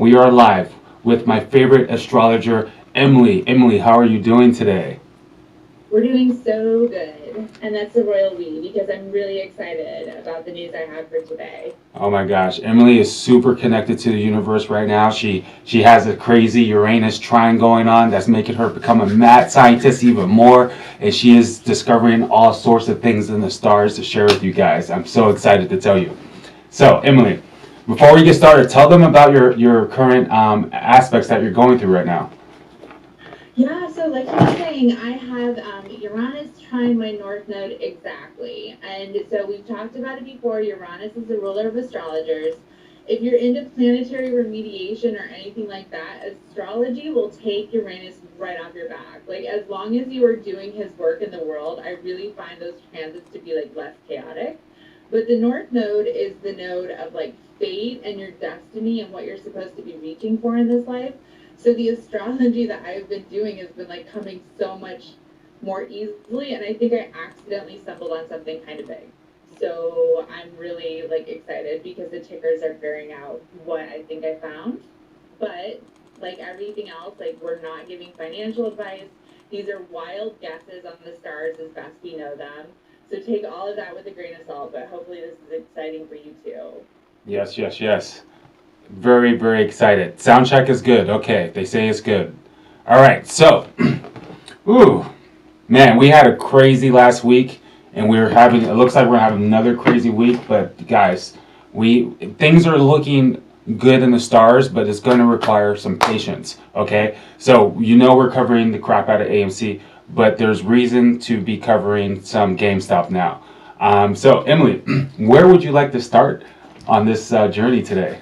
We are live with my favorite astrologer, Emily. Emily, how are you doing today? We're doing so good, and that's the royal we because I'm really excited about the news I have for today. Oh my gosh, Emily is super connected to the universe right now. She has a crazy Uranus trine going on that's making her become a mad scientist even more, and she is discovering all sorts of things in the stars to share with you guys. I'm so excited to tell you. So, Emily, before we get started, tell them about your current aspects that you're going through right now. Yeah, so like you were saying, I have Uranus trine my North Node exactly. And so we've talked about it before. Uranus is the ruler of astrologers. If you're into planetary remediation or anything like that, astrology will take Uranus right off your back. Like, as long as you are doing his work in the world, I really find those transits to be like less chaotic. But the North Node is the node of like fate and your destiny and what you're supposed to be reaching for in this life. So the astrology that I've been doing has been like coming so much more easily, and I think I accidentally stumbled on something kind of big. So I'm really like excited because the tickers are bearing out what I think I found. But like everything else, like we're not giving financial advice. These are wild guesses on the stars as best we know them. So take all of that with a grain of salt, but hopefully this is exciting for you too. Yes, yes, yes. Very, very excited. Sound check is good. Okay, they say it's good. All right, so, ooh, man, we had a crazy last week, and we were having. It looks like we're having another crazy week. But guys, we things are looking good in the stars, but it's going to require some patience. Okay, so we're covering the crap out of AMC, but there's reason to be covering some GameStop now. So Emily, where would you like to start on this journey today?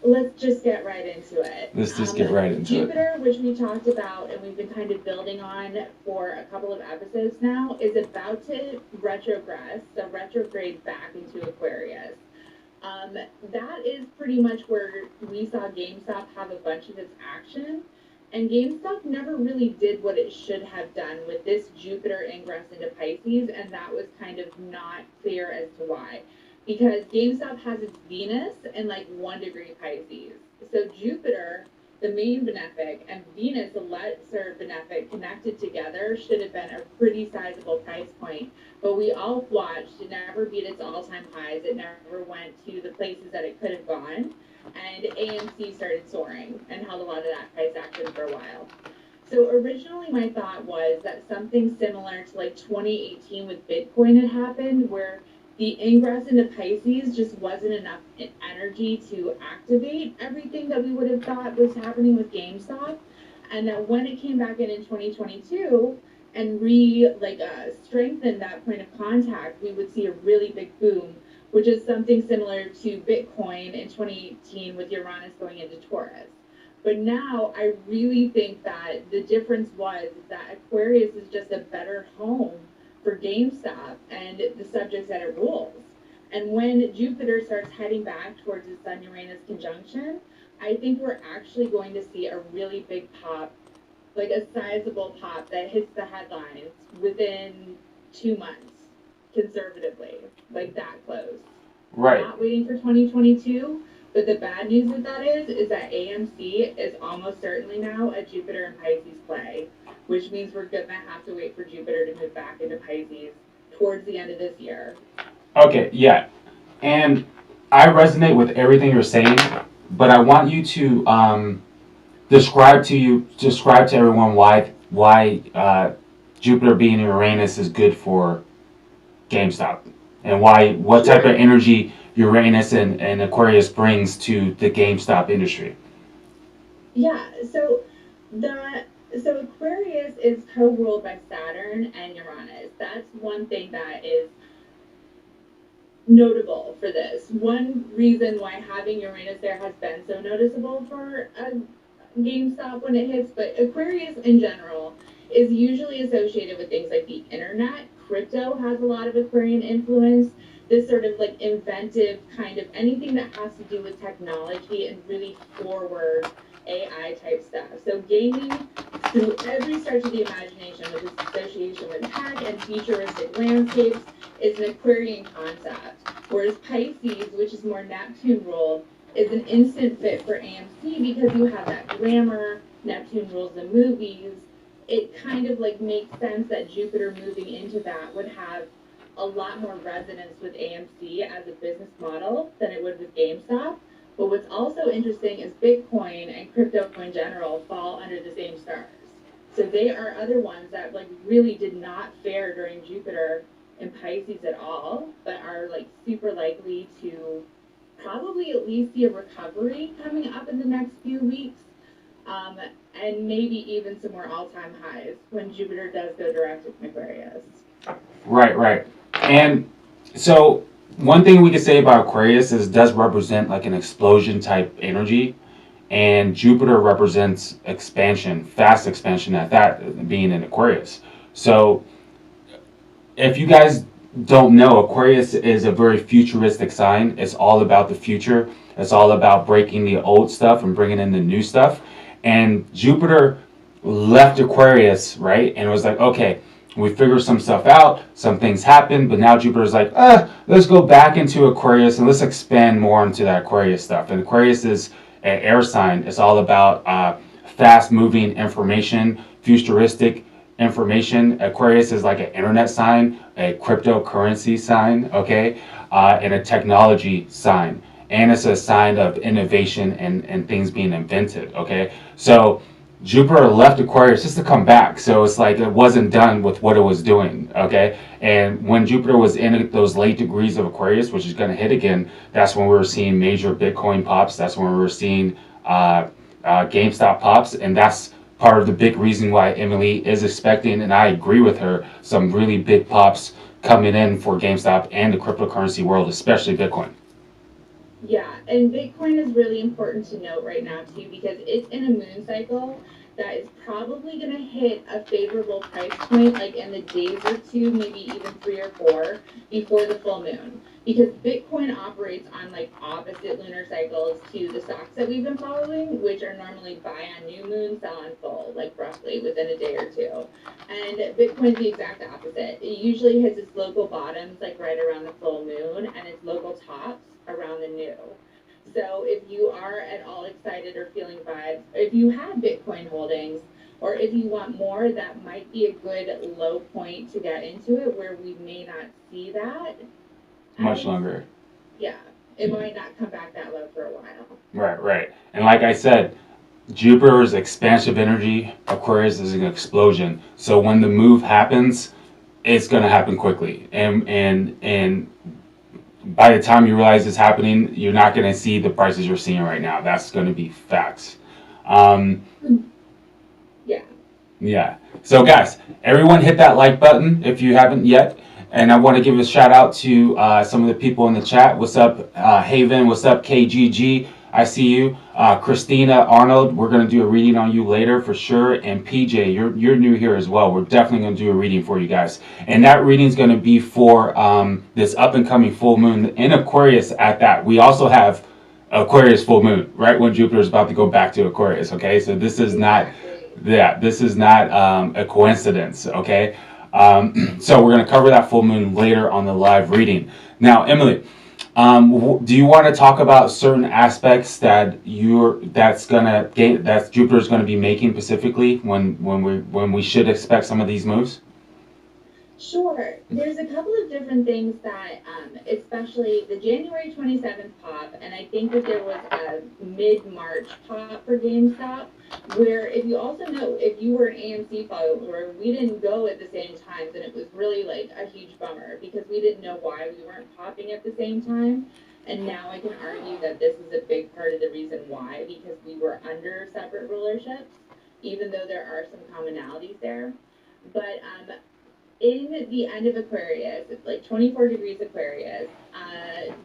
Let's just get right into it. Let's just get right into it. Jupiter, which we talked about and we've been kind of building on for a couple of episodes now, is about to retrogress, so retrograde back into Aquarius. That is pretty much where we saw GameStop have a bunch of its action. And GameStop never really did what it should have done with this Jupiter ingress into Pisces, and that was kind of not clear as to why. Because GameStop has its Venus in like 1 degree Pisces. So Jupiter, the main benefic, and Venus, the lesser benefic, connected together should have been a pretty sizable price point. But we all watched it never beat its all-time highs. It never went to the places that it could have gone. And AMC started soaring and held a lot of that price action for a while. So originally my thought was that something similar to like 2018 with Bitcoin had happened where the ingress into Pisces just wasn't enough energy to activate everything that we would have thought was happening with GameStop. And that when it came back in 2022 and strengthened that point of contact, we would see a really big boom, which is something similar to Bitcoin in 2018 with Uranus going into Taurus. But now I really think that the difference was that Aquarius is just a better home for GameStop and the subjects that it rules. And when Jupiter starts heading back towards the Sun Uranus conjunction, I think we're actually going to see a really big pop, like a sizable pop that hits the headlines within 2 months, conservatively, like that close. Right. Not waiting for 2022. But the bad news with that is that AMC is almost certainly now a Jupiter and Pisces play, which means we're gonna have to wait for Jupiter to move back into Pisces towards the end of this year. Okay, yeah. And I resonate with everything you're saying, but I want you to describe to everyone why Jupiter being in Uranus is good for GameStop, and what type of Sure. energy Uranus and Aquarius brings to the GameStop industry. Yeah. So Aquarius is co-ruled by Saturn and Uranus. That's one thing that is notable for this. One reason why having Uranus there has been so noticeable for GameStop when it hits, but Aquarius in general is usually associated with things like the internet. Crypto has a lot of Aquarian influence. This sort of like inventive kind of anything that has to do with technology and really forward AI type stuff. So gaming through every stretch of the imagination with its association with tech and futuristic landscapes is an Aquarian concept. Whereas Pisces, which is more Neptune ruled, is an instant fit for AMC because you have that glamour. Neptune rules the movies. It kind of like makes sense that Jupiter moving into that would have a lot more resonance with AMC as a business model than it would with GameStop. But what's also interesting is Bitcoin and crypto in general fall under the same stars. So they are other ones that like really did not fare during Jupiter in Pisces at all, but are like super likely to probably at least see a recovery coming up in the next few weeks. Um, and maybe even some more all-time highs when Jupiter does go direct in Aquarius. Right, right. And so one thing we could say about Aquarius is it does represent like an explosion type energy, and Jupiter represents expansion, fast expansion at that, being in Aquarius. So if you guys don't know, Aquarius is a very futuristic sign. It's all about the future. It's all about breaking the old stuff and bringing in the new stuff. And Jupiter left Aquarius, right? And it was like, okay, we figured some stuff out, some things happened, but now Jupiter's like, let's go back into Aquarius and let's expand more into that Aquarius stuff. And Aquarius is an air sign. It's all about fast moving information, futuristic information. Aquarius is like an internet sign, a cryptocurrency sign, okay, and a technology sign. And it's a sign of innovation and things being invented, okay? So Jupiter left Aquarius just to come back. So it's like it wasn't done with what it was doing, okay? And when Jupiter was in those late degrees of Aquarius, which is going to hit again, that's when we were seeing major Bitcoin pops. That's when we were seeing GameStop pops. And that's part of the big reason why Emily is expecting, and I agree with her, some really big pops coming in for GameStop and the cryptocurrency world, especially Bitcoin. Yeah, and Bitcoin is really important to note right now too because it's in a moon cycle that is probably going to hit a favorable price point like in the days or two, maybe even 3 or 4 before the full moon. Because Bitcoin operates on like opposite lunar cycles to the stocks that we've been following, which are normally buy on new moon, sell on full, like roughly within a day or two. And Bitcoin's the exact opposite. It usually hits its local bottoms like right around the full moon and its local tops around the new. So if you are at all excited or feeling vibes, if you have Bitcoin holdings, or if you want more, that might be a good low point to get into it where we may not see that. Much longer. Yeah, it might not come back that low for a while. Right, right. And like I said, Jupiter's expansive energy, Aquarius is an explosion. So when the move happens, it's gonna happen quickly. And by the time you realize it's happening, you're not gonna see the prices you're seeing right now. That's gonna be facts. Yeah. Yeah. So guys, everyone hit that like button if you haven't yet. And I want to give a shout out to some of the people in the chat. What's up, Haven? What's up, KGG? I see you. Christina Arnold, we're going to do a reading on you later for sure. And PJ, you're new here as well. We're definitely going to do a reading for you guys. And that reading is going to be for this up and coming full moon in Aquarius at that. We also have Aquarius full moon, right when Jupiter is about to go back to Aquarius, okay? So this is not, yeah, this is not a coincidence, okay? So we're going to cover that full moon later on the live reading. Now, Emily, do you want to talk about certain aspects that that Jupiter's going to be making specifically when we should expect some of these moves? Sure. There's a couple of different things that, especially the January 27th pop, and I think that there was a mid-March pop for GameStop, where if you also know, if you were an AMC follower, we didn't go at the same times, and it was really like a huge bummer because we didn't know why we weren't popping at the same time. And now I can argue that this is a big part of the reason why, because we were under separate rulerships, even though there are some commonalities there. But in the end of Aquarius, it's like 24 degrees Aquarius,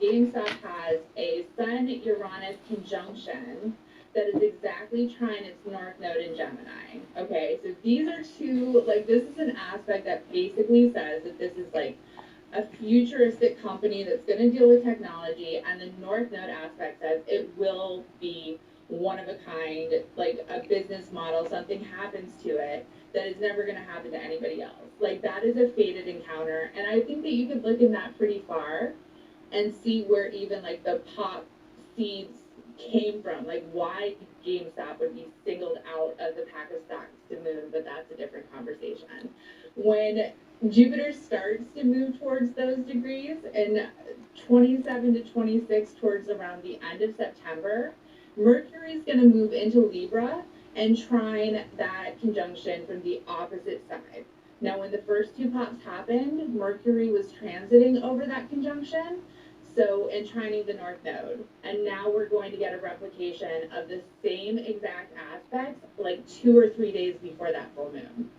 GameStop has a Sun-Uranus conjunction that is exactly trying its north node in Gemini. Okay, so these are two, like this is an aspect that basically says that this is like a futuristic company that's going to deal with technology, and the north node aspect says it will be one of a kind, like a business model, something happens to it that is never going to happen to anybody else. Like that is a fated encounter, and I think that you could look in that pretty far and see where even like the pop seeds came from, like why GameStop would be singled out of the pack of stocks to move, but that's a different conversation. When Jupiter starts to move towards those degrees in 27 to 26 towards around the end of September, Mercury is going to move into Libra and trine that conjunction from the opposite side. Now, when the first two pops happened, Mercury was transiting over that conjunction, so and trining the North Node. And now we're going to get a replication of the same exact aspects like 2 or 3 days before that full moon.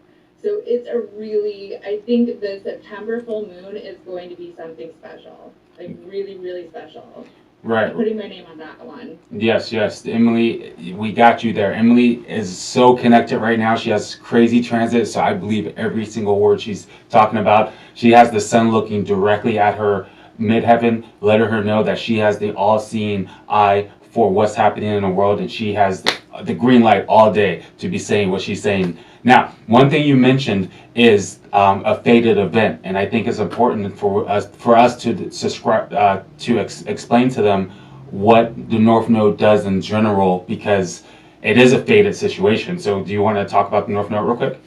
So it's a really, I think the September full moon is going to be something special, like really, really special. Right. I'm putting my name on that one. Yes, yes. Emily, we got you there. Emily is so connected right now. She has crazy transit, so I believe every single word she's talking about. She has the sun looking directly at her midheaven, letting her know that she has the all-seeing eye for what's happening in the world, and she has the green light all day to be saying what she's saying. Now, one thing you mentioned is a fated event, and I think it's important for us to subscribe to explain to them what the North Node does in general, because it is a fated situation. So, do you want to talk about the North Node real quick?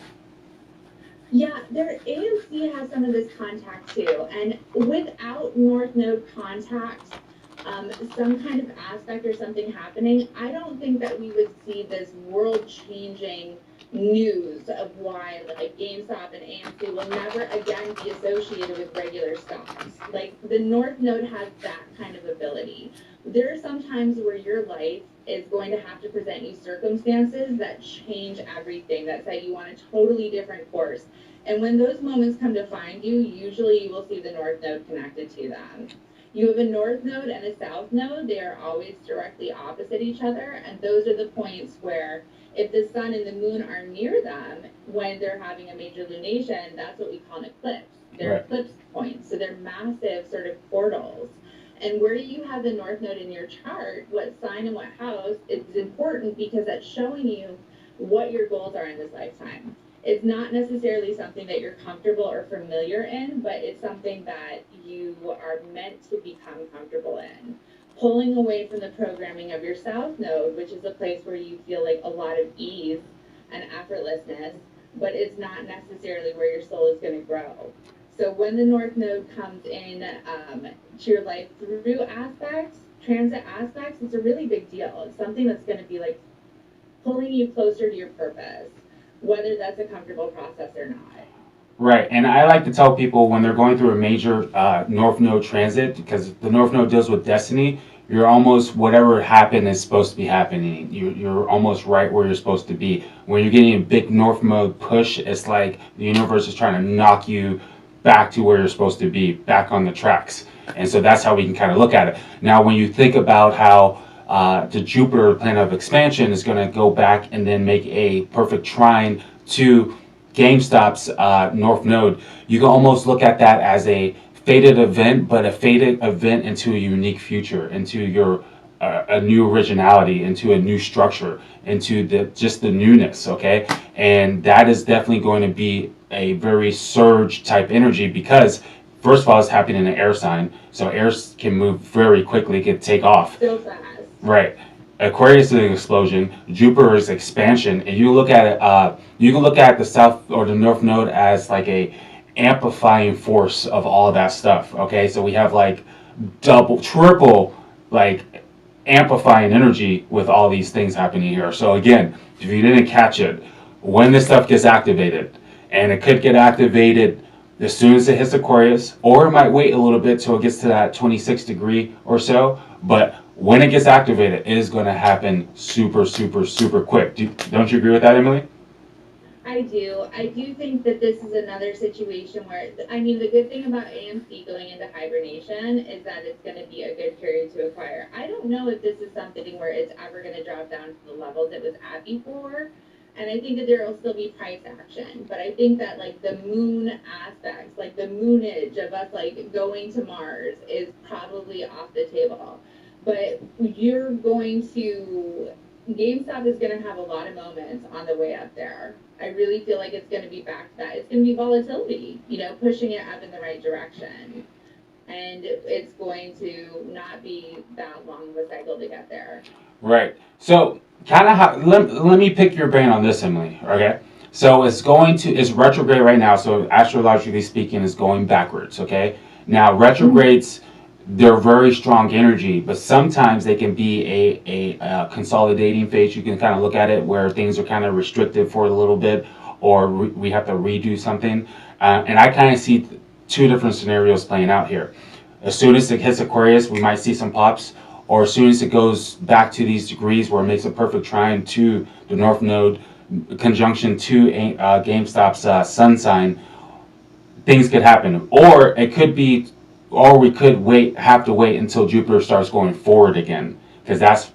Yeah, their AMC has some of this contact too, and without North Node contact, some kind of aspect or something happening, I don't think that we would see this world-changing news of why like GameStop and AMC will never again be associated with regular stocks. Like the North Node has that kind of ability. There are some times where your life is going to have to present you circumstances that change everything, that set you on a totally different course. And when those moments come to find you, usually you will see the North Node connected to them. You have a North Node and a South Node. They are always directly opposite each other. And those are the points where if the sun and the moon are near them when they're having a major lunation, that's what we call an eclipse. They're Right. eclipse points. So they're massive sort of portals. And where you have the North Node in your chart, what sign and what house, is important because that's showing you what your goals are in this lifetime. It's not necessarily something that you're comfortable or familiar in, but it's something that you are meant to become comfortable in. Pulling away from the programming of your South Node, which is a place where you feel like a lot of ease and effortlessness, but it's not necessarily where your soul is going to grow. So when the North Node comes in to your life through aspects, transit aspects, it's a really big deal. It's something that's going to be like pulling you closer to your purpose, whether that's a comfortable process or not. Right, and I like to tell people when they're going through a major North Node transit, because the North Node deals with destiny, you're almost, whatever happened is supposed to be happening. You're almost right where you're supposed to be. When you're getting a big North Node push, it's like the universe is trying to knock you back to where you're supposed to be, back on the tracks. And so that's how we can kind of look at it. Now, when you think about how the Jupiter, planet of expansion, is going to go back and then make a perfect trine to GameStop's North Node, you can almost look at that as a fated event, but a fated event into a unique future, into your a new originality, into a new structure, into the newness. Okay, and that is definitely going to be a very surge type energy because first of all, it's happening in an air sign, so air can move very quickly, can take off. So fast. Right. Aquarius is an explosion. Jupiter is expansion, and you look at it. You can look at the South or the North Node as like a amplifying force of all that stuff. Okay, so we have like double, triple, like amplifying energy with all these things happening here. So again, if you didn't catch it, when this stuff gets activated, and it could get activated as soon as it hits Aquarius, or it might wait a little bit till it gets to that 26 degree or so, but when it gets activated, it is going to happen super, super, super quick. Don't you agree with that, Emily? I do. I do think that this is another situation where, I mean, the good thing about AMC going into hibernation is that it's going to be a good period to acquire. I don't know if this is something where it's ever going to drop down to the levels it was at before. And I think that there will still be price action. But I think that, like, the moon aspects, like the moonage of us, like, going to Mars is probably off the table. But you're going to, GameStop is going to have a lot of moments on the way up there. I really feel like it's going to be back to that. It's going to be volatility, you know, pushing it up in the right direction. and it's going to not be that long of a cycle to get there. Right. So, kind of how, let me pick your brain on this, Emily. Okay. So it's retrograde right now. So astrologically speaking, it's going backwards. Okay. Now retrogrades, they're very strong energy, but sometimes they can be a consolidating phase. You can kind of look at it where things are kind of restricted for a little bit, or we have to redo something. And I kind of see two different scenarios playing out here. As soon as it hits Aquarius, we might see some pops, or as soon as it goes back to these degrees where it makes a perfect trine to the North Node, conjunction to Gamestop's sun sign, things could happen. Or it could be, or we could have to wait until Jupiter starts going forward again, because that's,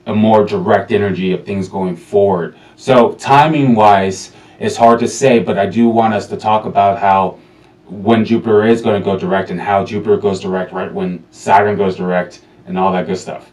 a more direct energy of things going forward. So timing wise, it's hard to say, but I do want us to talk about how when Jupiter is going to go direct and how Jupiter goes direct right when Saturn goes direct and all that good stuff.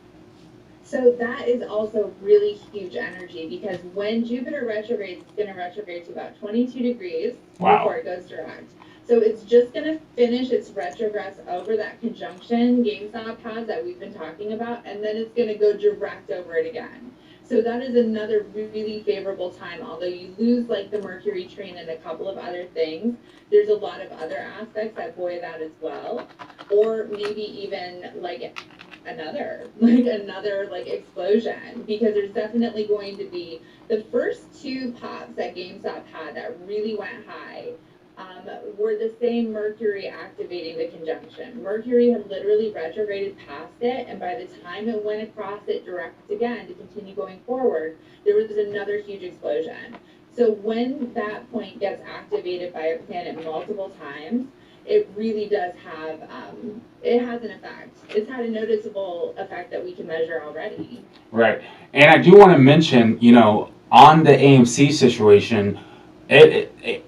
So that is also really huge energy because when Jupiter retrogrades, it's going to retrograde to about 22 degrees before it goes direct. So it's just going to finish its retrogress over that conjunction Gamestop has that we've been talking about, and then it's going to go direct over it again. So that is another really favorable time. Although you lose like the Mercury trine and a couple of other things, there's a lot of other aspects that buoy that as well. Or maybe even like another like explosion, because there's definitely going to be the first two pops that GameStop had that really went high. Were the same Mercury activating the conjunction. Mercury had literally retrograded past it, and by the time it went across it direct again to continue going forward, there was another huge explosion. So when that point gets activated by a planet multiple times, it really does have, it has an effect. It's had a noticeable effect that we can measure already. Right. And I do want to mention, on the AMC situation, it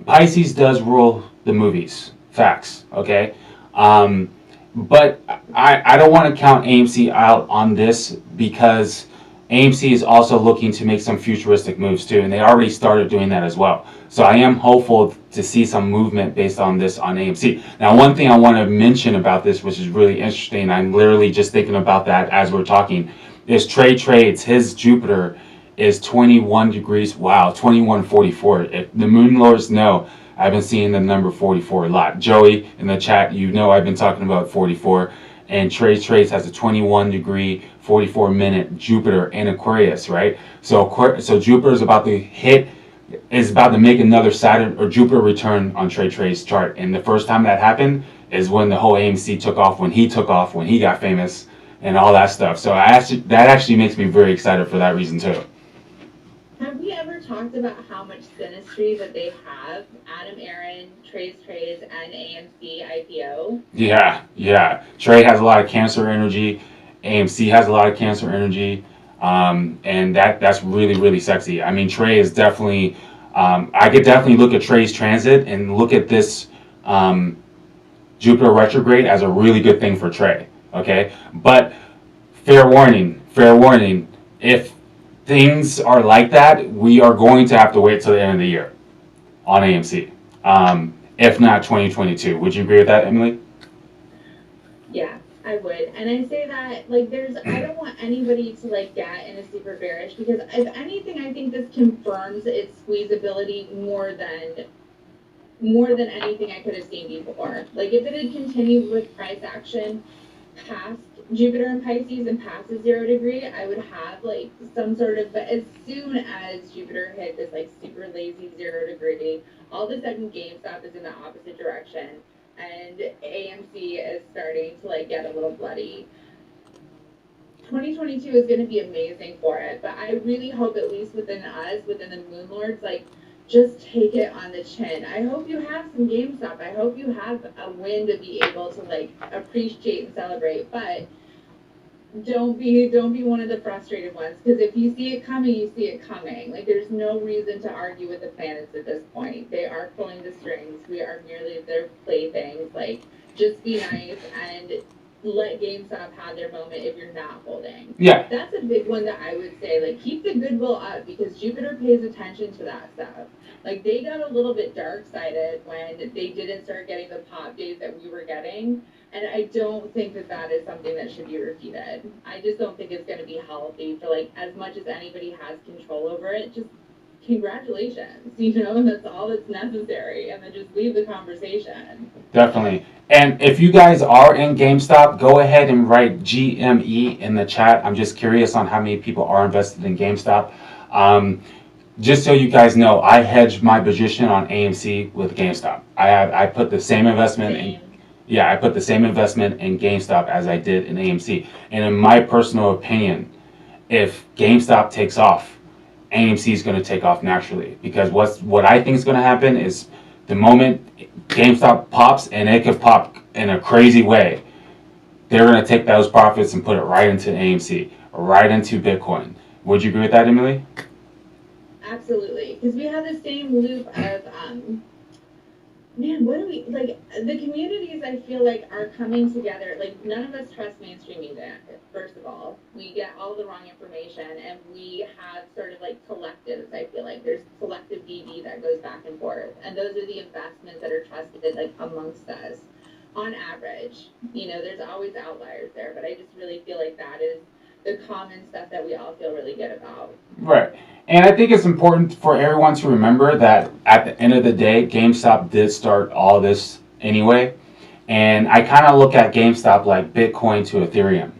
Pisces does rule the movies. Facts. Okay. But I don't want to count AMC out on this because AMC is also looking to make some futuristic moves too, and they already started doing that as well. So I am hopeful to see some movement based on this on AMC. Now, one thing I want to mention about this, which is really interesting, I'm literally just thinking about that as we're talking, is Trades. His Jupiter is 21 degrees. Wow, 2144. If the moon lords know, I've been seeing the number 44 a lot. Joey in the chat, I've been talking about 44. And Trades has a 21 degree, 44 minute Jupiter in Aquarius, right? So Jupiter is about to make another Saturn or Jupiter return on Trades chart. And the first time that happened is when the whole AMC took off, when he got famous and all that stuff. So that actually makes me very excited for that reason too. Have we ever talked about how much synastry that they have? Adam Aaron, Trades, and AMC IPO? Yeah. Trey has a lot of Cancer energy. AMC has a lot of Cancer energy. And that's really, really sexy. I mean, Trey is definitely, I could definitely look at Trey's transit and look at this Jupiter retrograde as a really good thing for Trey. Okay? But fair warning, if things are like that, we are going to have to wait till the end of the year on AMC. If not 2022. Would you agree with that, Emily? Yeah, I would. And I say that, like, I don't want anybody to, like, get in a super bearish, because if anything, I think this confirms its squeezability more than anything I could have seen before. Like, if it had continued with price action past Jupiter and Pisces and past the 0 degree, I would have like some sort of, but as soon as Jupiter hit this like super lazy 0 degree, all of a sudden GameStop is in the opposite direction and AMC is starting to like get a little bloody. 2022 is going to be amazing for it, but I really hope, at least within the Moon Lords, like, just take it on the chin. I hope you have some GameStop. I hope you have a win to be able to like appreciate and celebrate, but don't be one of the frustrated ones, because if you see it coming, you see it coming. Like, there's no reason to argue with the planets at this point. They are pulling the strings. We are merely their playthings. Like, just be nice and let GameStop have their moment if you're not holding. Yeah. That's a big one that I would say, like, keep the goodwill up because Jupiter pays attention to that stuff. Like, they got a little bit dark-sided when they didn't start getting the pop days that we were getting. And I don't think that that is something that should be repeated. I just don't think it's going to be healthy for, like, as much as anybody has control over it, just congratulations, that's all that's necessary. And then just leave the conversation. Definitely. And if you guys are in GameStop, go ahead and write GME in the chat. I'm just curious on how many people are invested in GameStop. Just so you guys know, I hedged my position on AMC with GameStop. I put the same investment in. Yeah, I put the same investment in GameStop as I did in AMC. And in my personal opinion, if GameStop takes off, AMC is going to take off naturally. Because what I think is going to happen is the moment GameStop pops, and it could pop in a crazy way, they're going to take those profits and put it right into AMC, right into Bitcoin. Would you agree with that, Emily? Absolutely. Because we have the same loop of man, what do we like? The communities I feel like are coming together. Like, none of us trust mainstream media. First of all, we get all the wrong information, and we have sort of like collectives. I feel like there's collective DD that goes back and forth, and those are the investments that are trusted, like, amongst us. On average, there's always outliers there, but I just really feel like that is the common stuff that we all feel really good about. Right. And I think it's important for everyone to remember that at the end of the day, GameStop did start all this anyway. And I kind of look at GameStop like Bitcoin to Ethereum.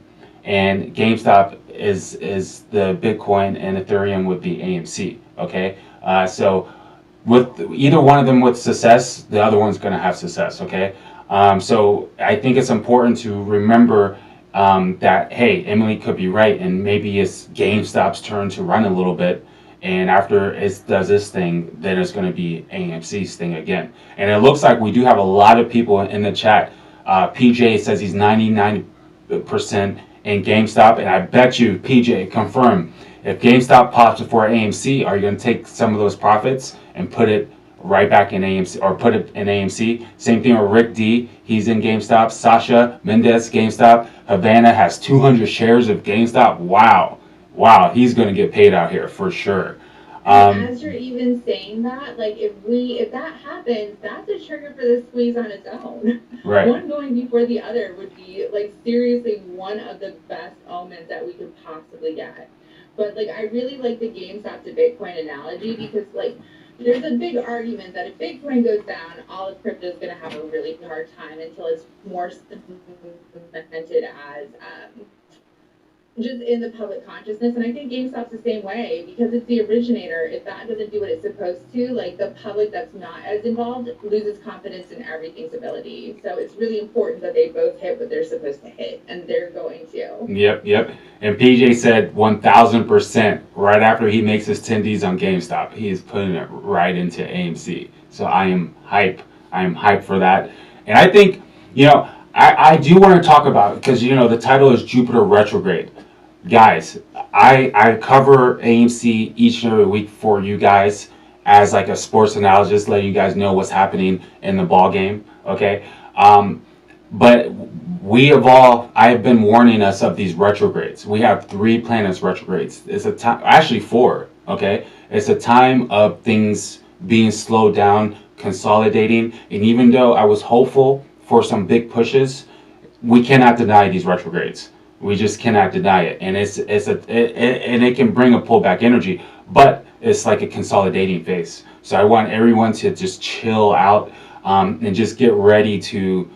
And GameStop is the Bitcoin, and Ethereum would be AMC. Okay? So with either one of them with success, the other one's going to have success. Okay? So I think it's important to remember that, hey, Emily could be right, and maybe it's GameStop's turn to run a little bit, and after it does this thing, then it's going to be AMC's thing again. And it looks like we do have a lot of people in the chat. PJ says he's 99% in GameStop, and I bet you, PJ, confirm, if GameStop pops before AMC, are you going to take some of those profits and put it right back in AMC, or put it in AMC? Same thing with Rick D. He's in GameStop. Sasha Mendez, GameStop. Havana has 200 shares of GameStop. Wow. He's going to get paid out here for sure. As you're even saying that, like, if that happens, that's a trigger for the squeeze on its own. Right. One going before the other would be, like, seriously one of the best omens that we could possibly get. But, like, I really like the GameStop to Bitcoin analogy because, like, there's a big argument that if Bitcoin goes down, all of crypto is going to have a really hard time until it's more cemented as just in the public consciousness. And I think GameStop's the same way because it's the originator. If that doesn't do what it's supposed to, like, the public that's not as involved loses confidence in everything's ability. So it's really important that they both hit what they're supposed to hit, and they're going to. Yep. And PJ said 1000% right after he makes his 10Ds on GameStop, he is putting it right into AMC. So I am hype. For that. And I think, I do want to talk about, because, the title is Jupiter Retrograde. Guys, I cover AMC each and every week for you guys as like a sports analyst, letting you guys know what's happening in the ball game. Okay, but I have been warning us of these retrogrades. We have 3 planets retrogrades. It's a time, actually 4. Okay, it's a time of things being slowed down, consolidating, and even though I was hopeful for some big pushes, we cannot deny these retrogrades. We just cannot deny it, and and it can bring a pullback energy, but it's like a consolidating phase. So I want everyone to just chill out and just get ready to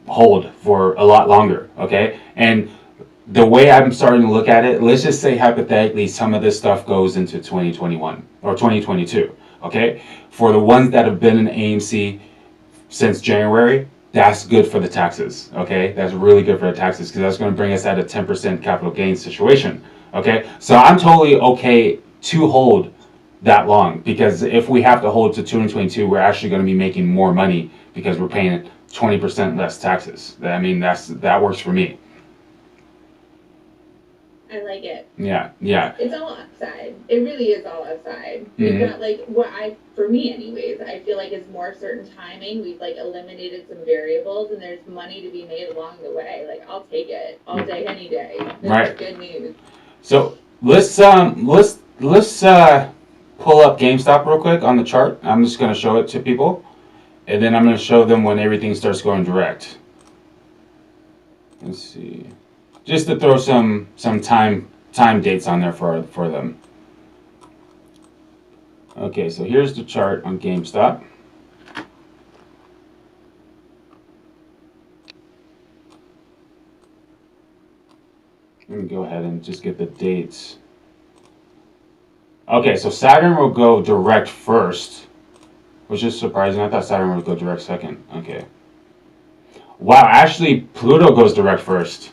hold for a lot longer. Okay, and the way I'm starting to look at it, let's just say hypothetically some of this stuff goes into 2021 or 2022. Okay, for the ones that have been in AMC since January, that's good for the taxes. Okay, that's really good for the taxes because that's going to bring us at a 10% capital gains situation. Okay, so I'm totally okay to hold that long, because if we have to hold to 2022, we're actually going to be making more money because we're paying 20% less taxes. I mean, that works for me. I like it. Yeah. It's all upside. It really is all upside. We've Mm-hmm. got like for me anyways, I feel like it's more certain timing. We've like eliminated some variables and there's money to be made along the way. Like I'll take it all day, any day. This Right. is good news. So let's pull up GameStop real quick on the chart. I'm just gonna show it to people, and then I'm gonna show them when everything starts going direct. Let's see, just to throw some time dates on there for them. Okay, so here's the chart on GameStop. Let me go ahead and just get the dates. Okay, so Saturn will go direct first, which is surprising. I thought Saturn would go direct second. Okay. Wow, actually, Pluto goes direct first.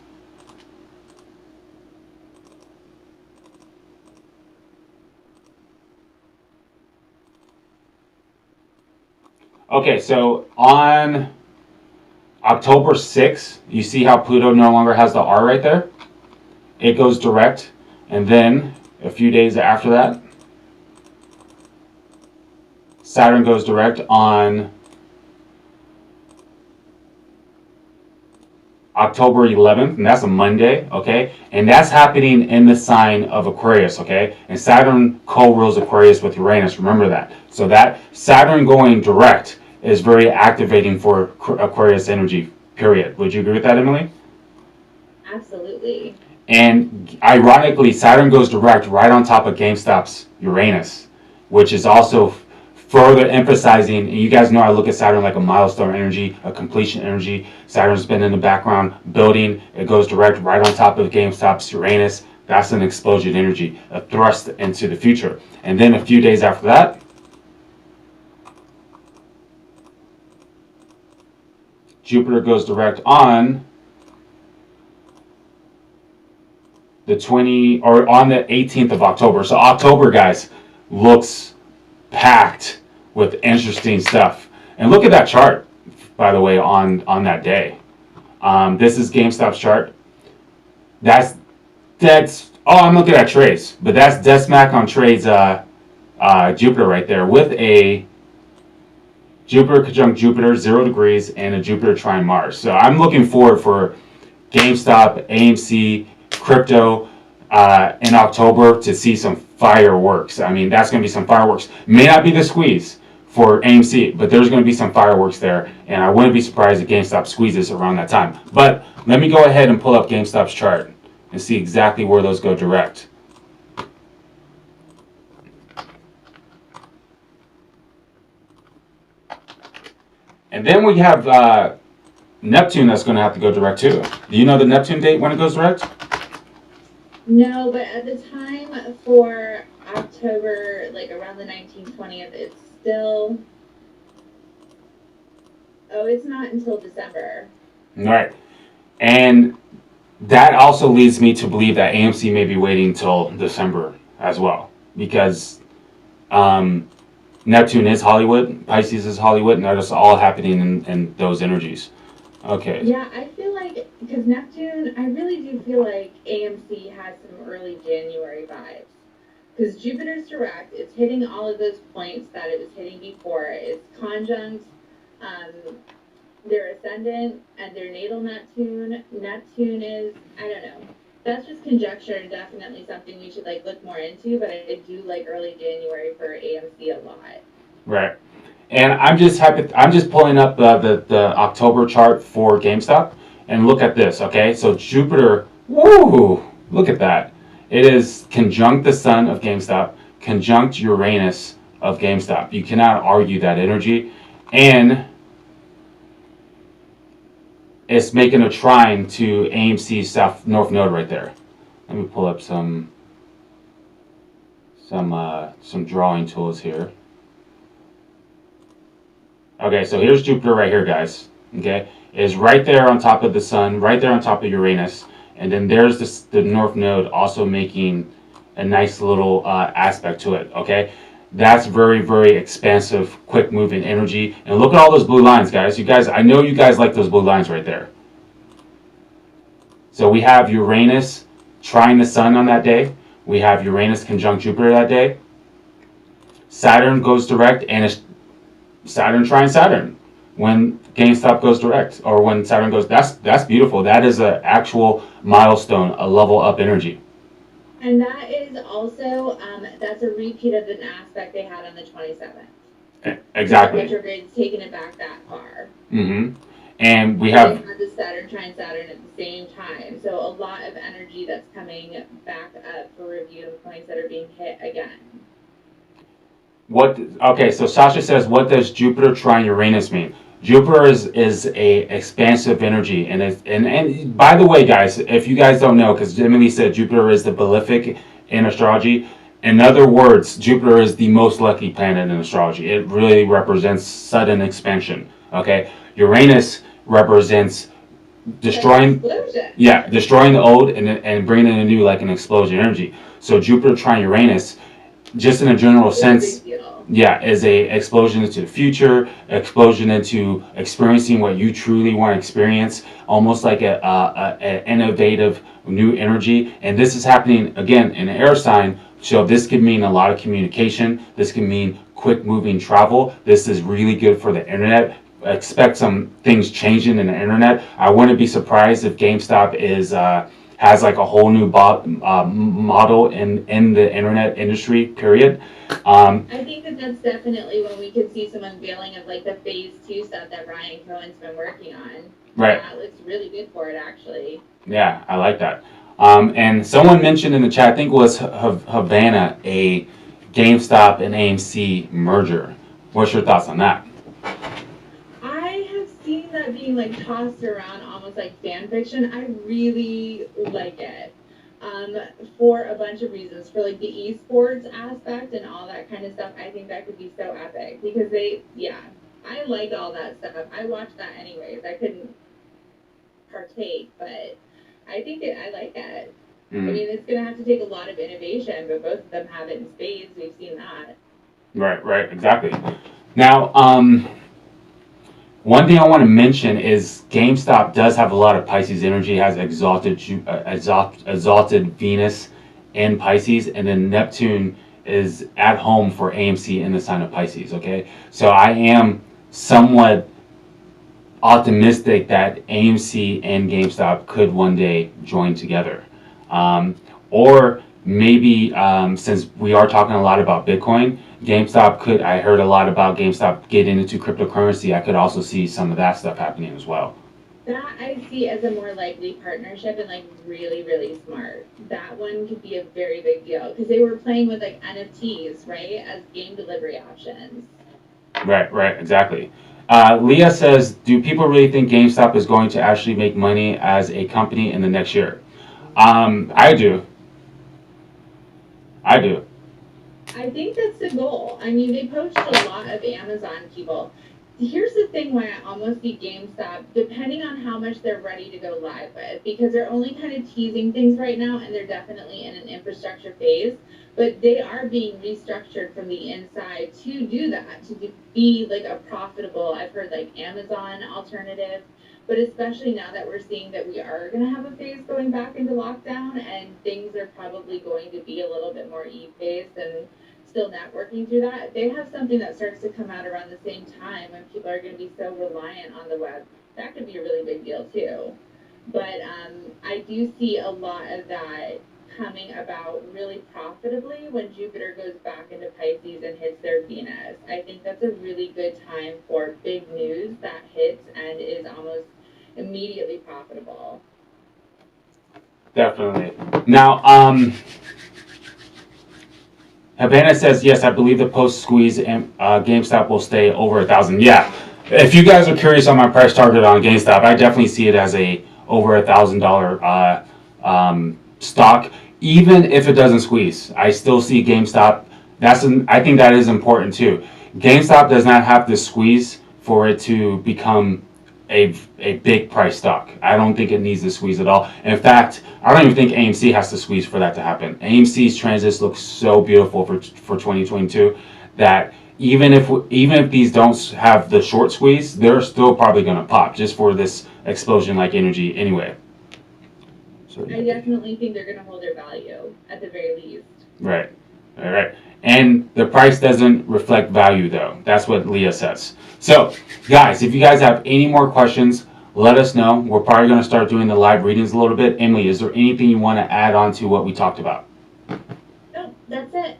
Okay, so on October 6th, you see how Pluto no longer has the R right there? It goes direct, and then a few days after that, Saturn goes direct on October 11th, and that's a Monday, okay? And that's happening in the sign of Aquarius, okay? And Saturn co-rules Aquarius with Uranus, remember that. So that Saturn going direct is very activating for Aquarius energy, period. Would you agree with that, Emily? Absolutely. And ironically, Saturn goes direct right on top of GameStop's Uranus, which is also further emphasizing, and you guys know I look at Saturn like a milestone energy, a completion energy. Saturn's been in the background building. It goes direct right on top of GameStop's Uranus. That's an explosion energy, a thrust into the future. And then a few days after that, Jupiter goes direct on the 18th of October. So October, guys, looks packed with interesting stuff. And look at that chart, by the way, on that day. This is GameStop's chart. That's I'm looking at trades, but that's dead smack on trades Jupiter right there with a Jupiter conjunct Jupiter, 0 degrees, and a Jupiter trine Mars. So I'm looking forward for GameStop, AMC, crypto in October to see some fireworks. I mean, that's going to be some fireworks. May not be the squeeze for AMC, but there's going to be some fireworks there, and I wouldn't be surprised if GameStop squeezes around that time. But let me go ahead and pull up GameStop's chart and see exactly where those go direct. And then we have Neptune that's going to have to go direct too. Do you know the Neptune date when it goes direct? No, but at the time for October, like around the 19th, 20th, it's still... Oh, it's not until December. All right. And that also leads me to believe that AMC may be waiting till December as well. Because Neptune is Hollywood, Pisces is Hollywood, and that's all happening in those energies. Okay. Yeah, I feel like, because Neptune, I really do feel like AMC has some early January vibes. Because Jupiter's direct, it's hitting all of those points that it was hitting before. It's conjunct their ascendant and their natal Neptune. Neptune is, I don't know. That's just conjecture and definitely something we should like look more into, but I do like early January for AMC a lot. Right. And I'm just pulling up the October chart for GameStop, and look at this, okay? So Jupiter, woo, look at that. It is conjunct the sun of GameStop, conjunct Uranus of GameStop. You cannot argue that energy. And it's making a trine to AMC South North Node right there. Let me pull up some drawing tools here. Okay, so here's Jupiter right here, guys. Okay, it is right there on top of the sun, right there on top of Uranus, and then there's the North Node also making a nice little aspect to it. Okay, that's very, very expansive, quick moving energy. And look at all those blue lines, guys. You guys, I know you guys like those blue lines right there. So we have Uranus, trine the sun on that day. We have Uranus conjunct Jupiter that day. Saturn goes direct, and it's Saturn trine Saturn when GameStop goes direct, or when Saturn goes. That's beautiful. That is an actual milestone, a level up energy. And that is also that's a repeat of an aspect they had on the 27th. Exactly. Retrograde's taking it back that far. And we have the Saturn trine Saturn at the same time. So a lot of energy that's coming back up for review of points that are being hit again. Okay, so Sasha says, what does Jupiter trine Uranus mean? Jupiter is a expansive energy, and by the way, guys, if you guys don't know, because Emily said Jupiter is the prolific in astrology. In other words, Jupiter is the most lucky planet in astrology. It really represents sudden expansion. Okay, Uranus represents destroying the old and bringing in a new, like an explosion energy. So Jupiter trine Uranus, just in a general sense, is a explosion into the future, explosion into experiencing what you truly want to experience, almost like a innovative new energy. And this is happening again in an air sign, so this could mean a lot of communication. This can mean quick moving travel. This is really good for the internet. Expect some things changing in the internet. I wouldn't be surprised if GameStop has like a whole new model in the internet industry, period. I think that's definitely when we could see some unveiling of like the phase 2 stuff that Ryan Cohen's been working on. Right. That looks really good for it, actually. Yeah, I like that. And someone mentioned in the chat, I think it was Havana, a GameStop and AMC merger. What's your thoughts on that? I have seen that being like tossed around almost like fan fiction. I really like it. For a bunch of reasons. For like the esports aspect and all that kind of stuff, I think that could be so epic because I like all that stuff. I watch that anyways. I couldn't partake, but I like it. I mean, it's gonna have to take a lot of innovation, but both of them have it in spades. We've seen that. Right, exactly. Now, one thing I want to mention is GameStop does have a lot of Pisces energy. It has exalted Venus in Pisces, and then Neptune is at home for AMC in the sign of Pisces. Okay, so I am somewhat optimistic that AMC and GameStop could one day join together, or maybe since we are talking a lot about Bitcoin, GameStop could. I heard a lot about GameStop getting into cryptocurrency. I could also see some of that stuff happening as well. That I see as a more likely partnership and like really, really smart. That one could be a very big deal because they were playing with like NFTs, right, as game delivery options. Right, exactly. Leah says, do people really think GameStop is going to actually make money as a company in the next year? I do. I think that's the goal. I mean, they poached a lot of Amazon people. Here's the thing why I almost see GameStop, depending on how much they're ready to go live with, because they're only kind of teasing things right now, and they're definitely in an infrastructure phase, but they are being restructured from the inside to do that, to be like a profitable, I've heard like Amazon alternative, but especially now that we're seeing that we are going to have a phase going back into lockdown, and things are probably going to be a little bit more e-based and still networking through that, they have something that starts to come out around the same time when people are going to be so reliant on the web. That could be a really big deal too. But I do see a lot of that coming about really profitably when Jupiter goes back into Pisces and hits their Venus. I think that's a really good time for big news that hits and is almost immediately profitable. Definitely. Now, Havana says, yes, I believe the post-squeeze and GameStop will stay over 1,000. Yeah, if you guys are curious on my price target on GameStop, I definitely see it as a over $1,000 stock. Even if it doesn't squeeze, I still see GameStop. I think that is important too. GameStop does not have to squeeze for it to become a big price stock. I don't think it needs to squeeze at all. In fact, I don't even think AMC has to squeeze for that to happen. AMC's transits look so beautiful for 2022 that even if these don't have the short squeeze, they're still probably going to pop just for this explosion like energy anyway. I definitely think they're going to hold their value at the very least. Right. All right. And the price doesn't reflect value, though. That's what Leah says. So, guys, if you guys have any more questions, let us know. We're probably going to start doing the live readings a little bit. Emily, is there anything you want to add on to what we talked about? No, that's it.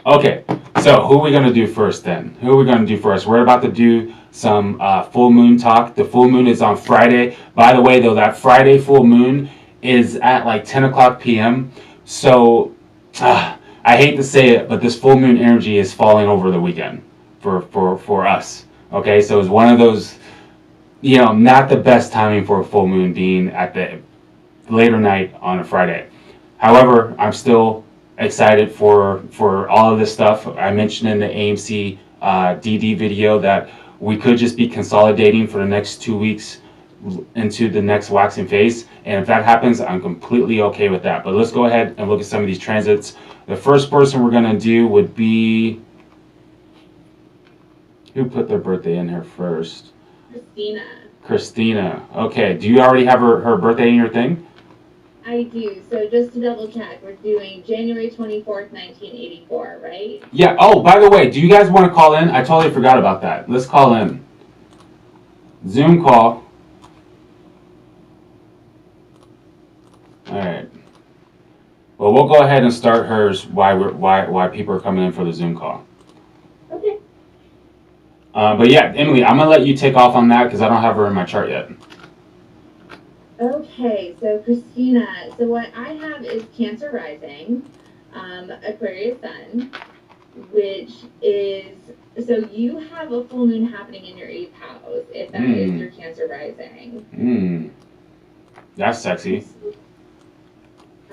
Okay. So, who are we going to do first then? Who are we going to do first? We're about to do some full moon talk. The full moon is on Friday. By the way, though, that Friday full moon is at like 10 o'clock p.m. So, I hate to say it, but this full moon energy is falling over the weekend for us. Okay, so it's one of those, not the best timing for a full moon being at the later night on a Friday. However, I'm still excited for all of this stuff. I mentioned in the AMC DD video that we could just be consolidating for the next 2 weeks into the next waxing phase, and if that happens, I'm completely okay with that. But let's go ahead and look at some of these transits. The first person we're going to do would be, who put their birthday in here first? Christina. Okay, do you already have her birthday in your thing? I do. So just to double check, we're doing January 24th, 1984, right? Yeah. Oh, by the way, do you guys want to call in? I totally forgot about that. Let's call in. Zoom call. All right. Well, we'll go ahead and start hers. Why people are coming in for the Zoom call. Okay. But yeah, Emily, I'm gonna let you take off on that because I don't have her in my chart yet. Okay, so Christina, so what I have is Cancer rising, Aquarius sun, which is, so you have a full moon happening in your 8th house, if that is your Cancer rising. That's sexy.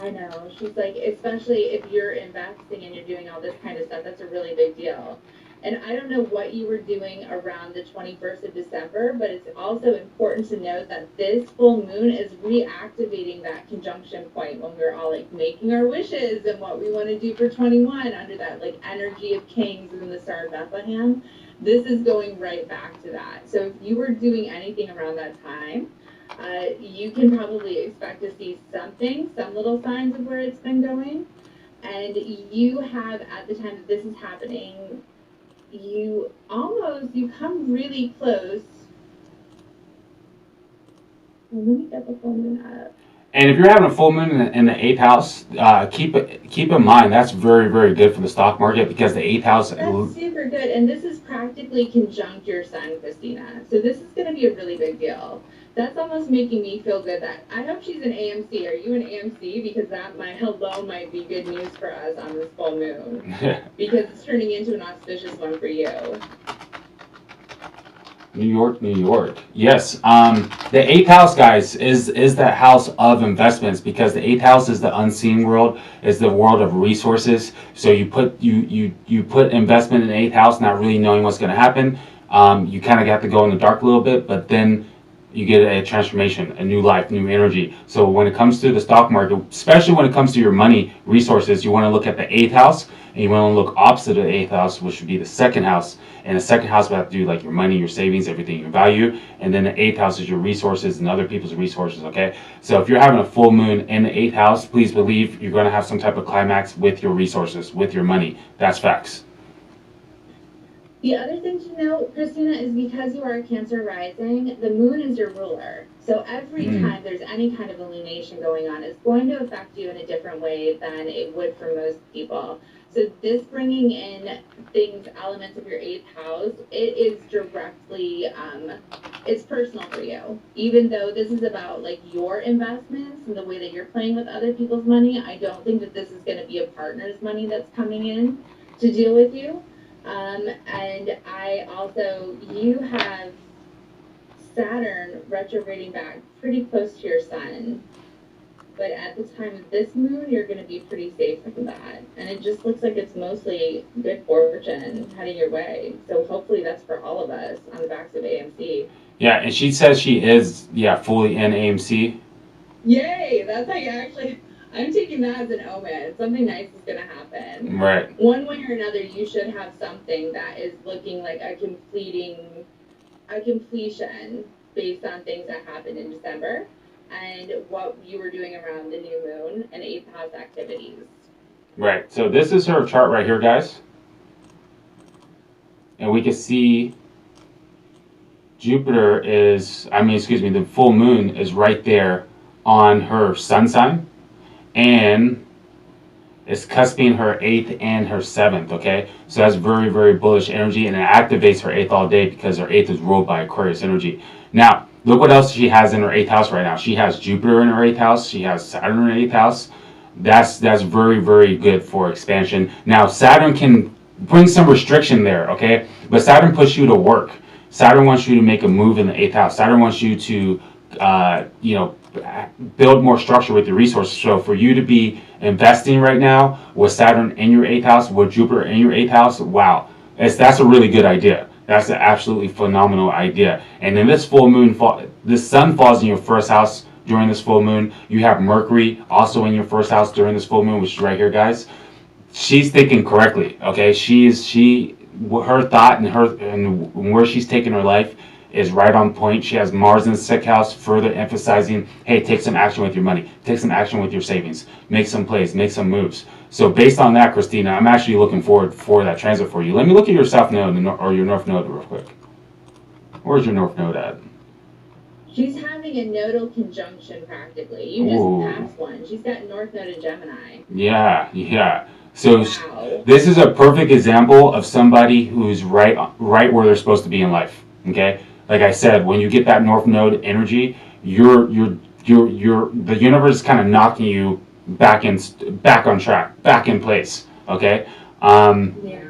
I know, she's like, especially if you're investing and you're doing all this kind of stuff, that's a really big deal. And I don't know what you were doing around the 21st of December, but it's also important to note that this full moon is reactivating that conjunction point when we're all like making our wishes and what we want to do for 21 under that like energy of kings and the Star of Bethlehem. This is going right back to that. So if you were doing anything around that time, you can probably expect to see something, some little signs of where it's been going. And you have, at the time that this is happening, you come really close. Well, let me get the full moon up. And if you're having a full moon in the 8th house, keep in mind that's very, very good for the stock market because the 8th house. That's super good, and this is practically conjunct your sun, Christina. So this is going to be a really big deal. That's almost making me feel good that I hope she's an AMC. Are you an AMC? Because that might be good news for us on this full moon. Because it's turning into an auspicious one for you. New York. Yes. The 8th house, guys, is that house of investments because the 8th house is the unseen world, is the world of resources. So you put investment in the 8th house, not really knowing what's going to happen. You kind of have to go in the dark a little bit, but then you get a transformation, a new life, new energy. So when it comes to the stock market, especially when it comes to your money resources, you want to look at the 8th house, and you want to look opposite of the 8th house, which would be the 2nd house. And the 2nd house will have to do like your money, your savings, everything, your value. And then the 8th house is your resources and other people's resources, okay? So if you're having a full moon in the 8th house, please believe you're going to have some type of climax with your resources, with your money. That's facts. The other thing to note, Christina, is because you are a Cancer rising, the moon is your ruler. So every time there's any kind of illumination going on, it's going to affect you in a different way than it would for most people. So this bringing in things, elements of your 8th house, it is directly, it's personal for you. Even though this is about like your investments and the way that you're playing with other people's money, I don't think that this is going to be a partner's money that's coming in to deal with you. And you have Saturn retrograding back pretty close to your sun. But at the time of this moon, you're going to be pretty safe from that. And it just looks like it's mostly good fortune heading your way. So hopefully that's for all of us on the backs of AMC. Yeah, and she says she is, fully in AMC. Yay! That's like actually... I'm taking that as an omen. Something nice is going to happen. Right. One way or another, you should have something that is looking like a completion based on things that happened in December. and what you were doing around the new moon and 8th house activities. Right. So this is her chart right here, guys. And we can see Jupiter is, the full moon is right there on her sun sign. And it's cusping her 8th and her 7th, okay? So that's very, very bullish energy, and it activates her 8th all day because her 8th is ruled by Aquarius energy. Now, look what else she has in her 8th house right now. She has Jupiter in her 8th house. She has Saturn in her 8th house. That's very, very good for expansion. Now, Saturn can bring some restriction there, okay? But Saturn puts you to work. Saturn wants you to make a move in the 8th house. Saturn wants you to, build more structure with your resources. So for you to be investing right now with Saturn in your 8th house, with Jupiter in your 8th house, wow, that's a really good idea. That's an absolutely phenomenal idea. And then this full moon, this sun falls in your 1st house during this full moon. You have Mercury also in your 1st house during this full moon, which is right here, guys. She's thinking correctly, okay? Her thought and where she's taking her life is right on point. She has Mars in the 6th house, further emphasizing, hey, take some action with your money, take some action with your savings, make some plays, make some moves. So based on that, Christina, I'm actually looking forward for that transit for you. Let me look at your south node or your north node real quick. Where's your north node at? She's having a nodal conjunction practically. You just passed one. She's got north node in Gemini. Yeah. So wow. This is a perfect example of somebody who's right where they're supposed to be in life. Okay, like I said, when you get that north node energy, the universe is kind of knocking you back on track, back in place. Okay. Yeah.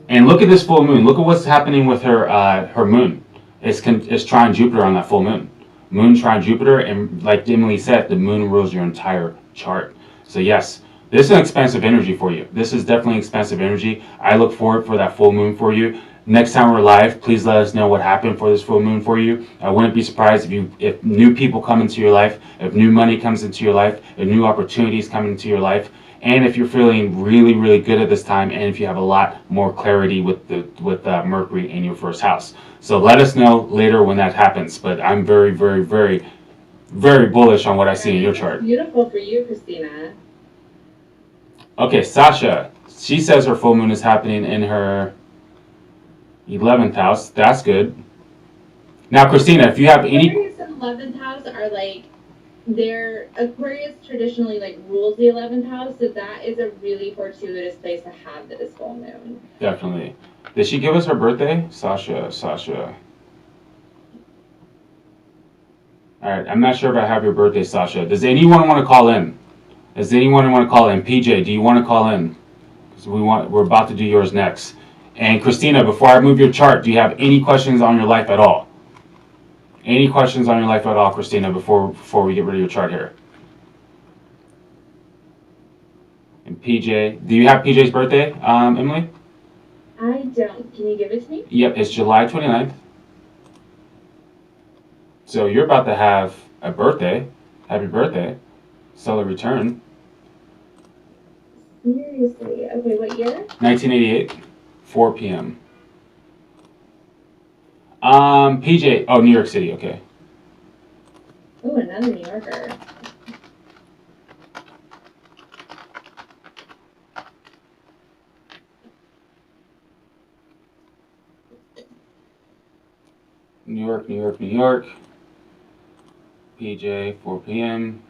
And look at this full moon. Look at what's happening with her moon. It's trying Jupiter on that full moon. Moon trying Jupiter, and like Emily said, the moon rules your entire chart. So yes, this is an expansive energy for you. This is definitely expansive energy. I look forward for that full moon for you. Next time we're live, please let us know what happened for this full moon for you. I wouldn't be surprised if new people come into your life, if new money comes into your life, if new opportunities come into your life, and if you're feeling really, really good at this time, and if you have a lot more clarity with Mercury in your 1st house. So let us know later when that happens. But I'm very, very, very, very bullish on what I see in your chart. Beautiful for you, Christina. Okay, Sasha. She says her full moon is happening in her 11th house. That's good. Now, Christina, if you have any... Aquarius and 11th house are like, Aquarius traditionally like rules the 11th house, so that is a really fortuitous place to have this full moon. Definitely. Did she give us her birthday? Sasha. Alright, I'm not sure if I have your birthday, Sasha. Does anyone want to call in? PJ, do you want to call in? Because we're about to do yours next. And Christina, before I move your chart, do you have any questions on your life at all? Any questions on your life at all, Christina, before we get rid of your chart here? And PJ, do you have PJ's birthday, Emily? I don't. Can you give it to me? Yep, it's July 29th. So you're about to have a birthday. Happy birthday. Solar return. Seriously? Okay, what year? 1988, 4 p.m. PJ, New York City, okay. Oh, another New Yorker. New York. PJ, 4 p.m.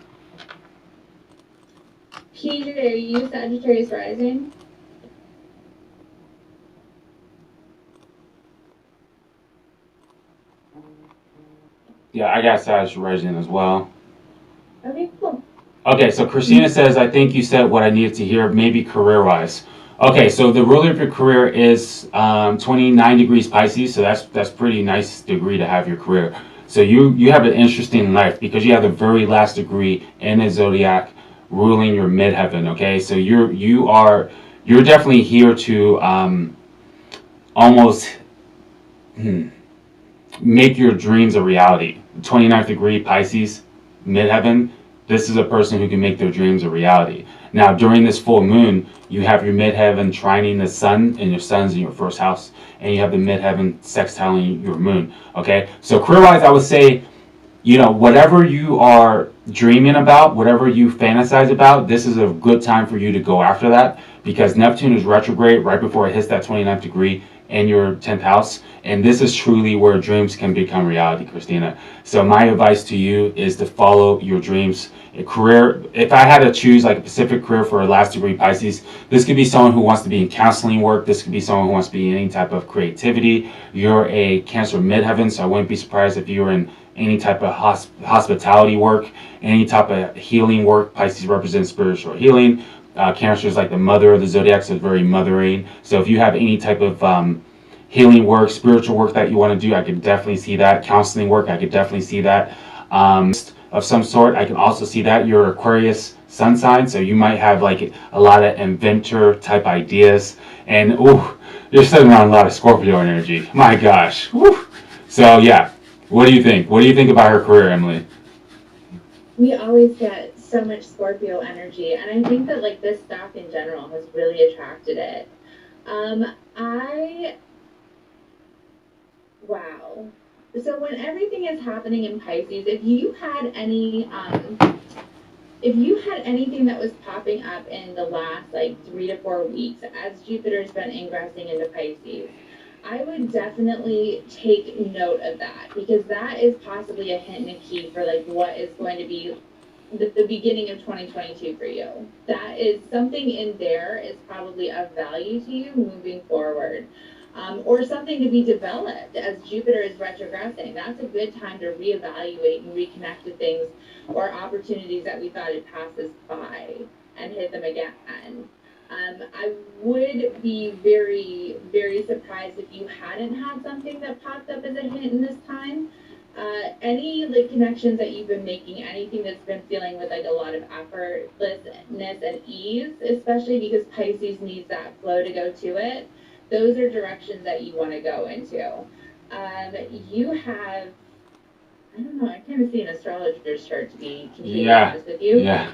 PJ, are you Sagittarius rising? Yeah, I got Sagittarius rising as well. Okay, cool. Okay, so Christina says, I think you said what I needed to hear, maybe career-wise. Okay, so the ruler of your career is 29 degrees Pisces, so that's pretty nice degree to have your career. So you have an interesting life because you have the very last degree in the zodiac ruling your midheaven. Okay, so you're definitely here to almost make your dreams a reality. 29th degree Pisces midheaven. This is a person who can make their dreams a reality. Now, during this full moon, you have your midheaven trining the sun, and your sun's in your 1st house, and you have the midheaven sextiling your moon. Okay, so career-wise, I would say whatever you are dreaming about, whatever you fantasize about, this is a good time for you to go after that, because Neptune is retrograde right before it hits that 29th degree in your 10th house. And this is truly where dreams can become reality, Christina. So my advice to you is to follow your dreams. A career, if I had to choose like a specific career for a last degree Pisces, this could be someone who wants to be in counseling work. This could be someone who wants to be in any type of creativity. You're a Cancer midheaven, so I wouldn't be surprised if you were in any type of hospitality work, any type of healing work. Pisces represents spiritual healing. Cancer is like the mother of the zodiac, so it's very mothering. So if you have any type of healing work, spiritual work that you want to do, I could definitely see that. Counseling work, I could definitely see that. Of some sort, I can also see that. You're Aquarius sun sign, so you might have like a lot of inventor type ideas. And you're sitting around a lot of Scorpio energy. My gosh. Ooh. So yeah, what do you think? What do you think about her career, Emily? We always get so much Scorpio energy, and I think that like this stock in general has really attracted it. Wow. So when everything is happening in Pisces, if you had anything that was popping up in the last like 3 to 4 weeks as Jupiter's been ingressing into Pisces, I would definitely take note of that, because that is possibly a hint and a key for like what is going to be the beginning of 2022 for you. That is something in there is probably of value to you moving forward. Or something to be developed as Jupiter is retrogressing. That's a good time to reevaluate and reconnect with things or opportunities that we thought had passed us by and hit them again. I would be very, very surprised if you hadn't had something that popped up as a hint in this time. Any like connections that you've been making, anything that's been feeling with like a lot of effortlessness and ease, especially because Pisces needs that flow to go to it. Those are directions that you want to go into. You have, I don't know, I kind of see an astrologer's chart to be completely honest with you. Yeah.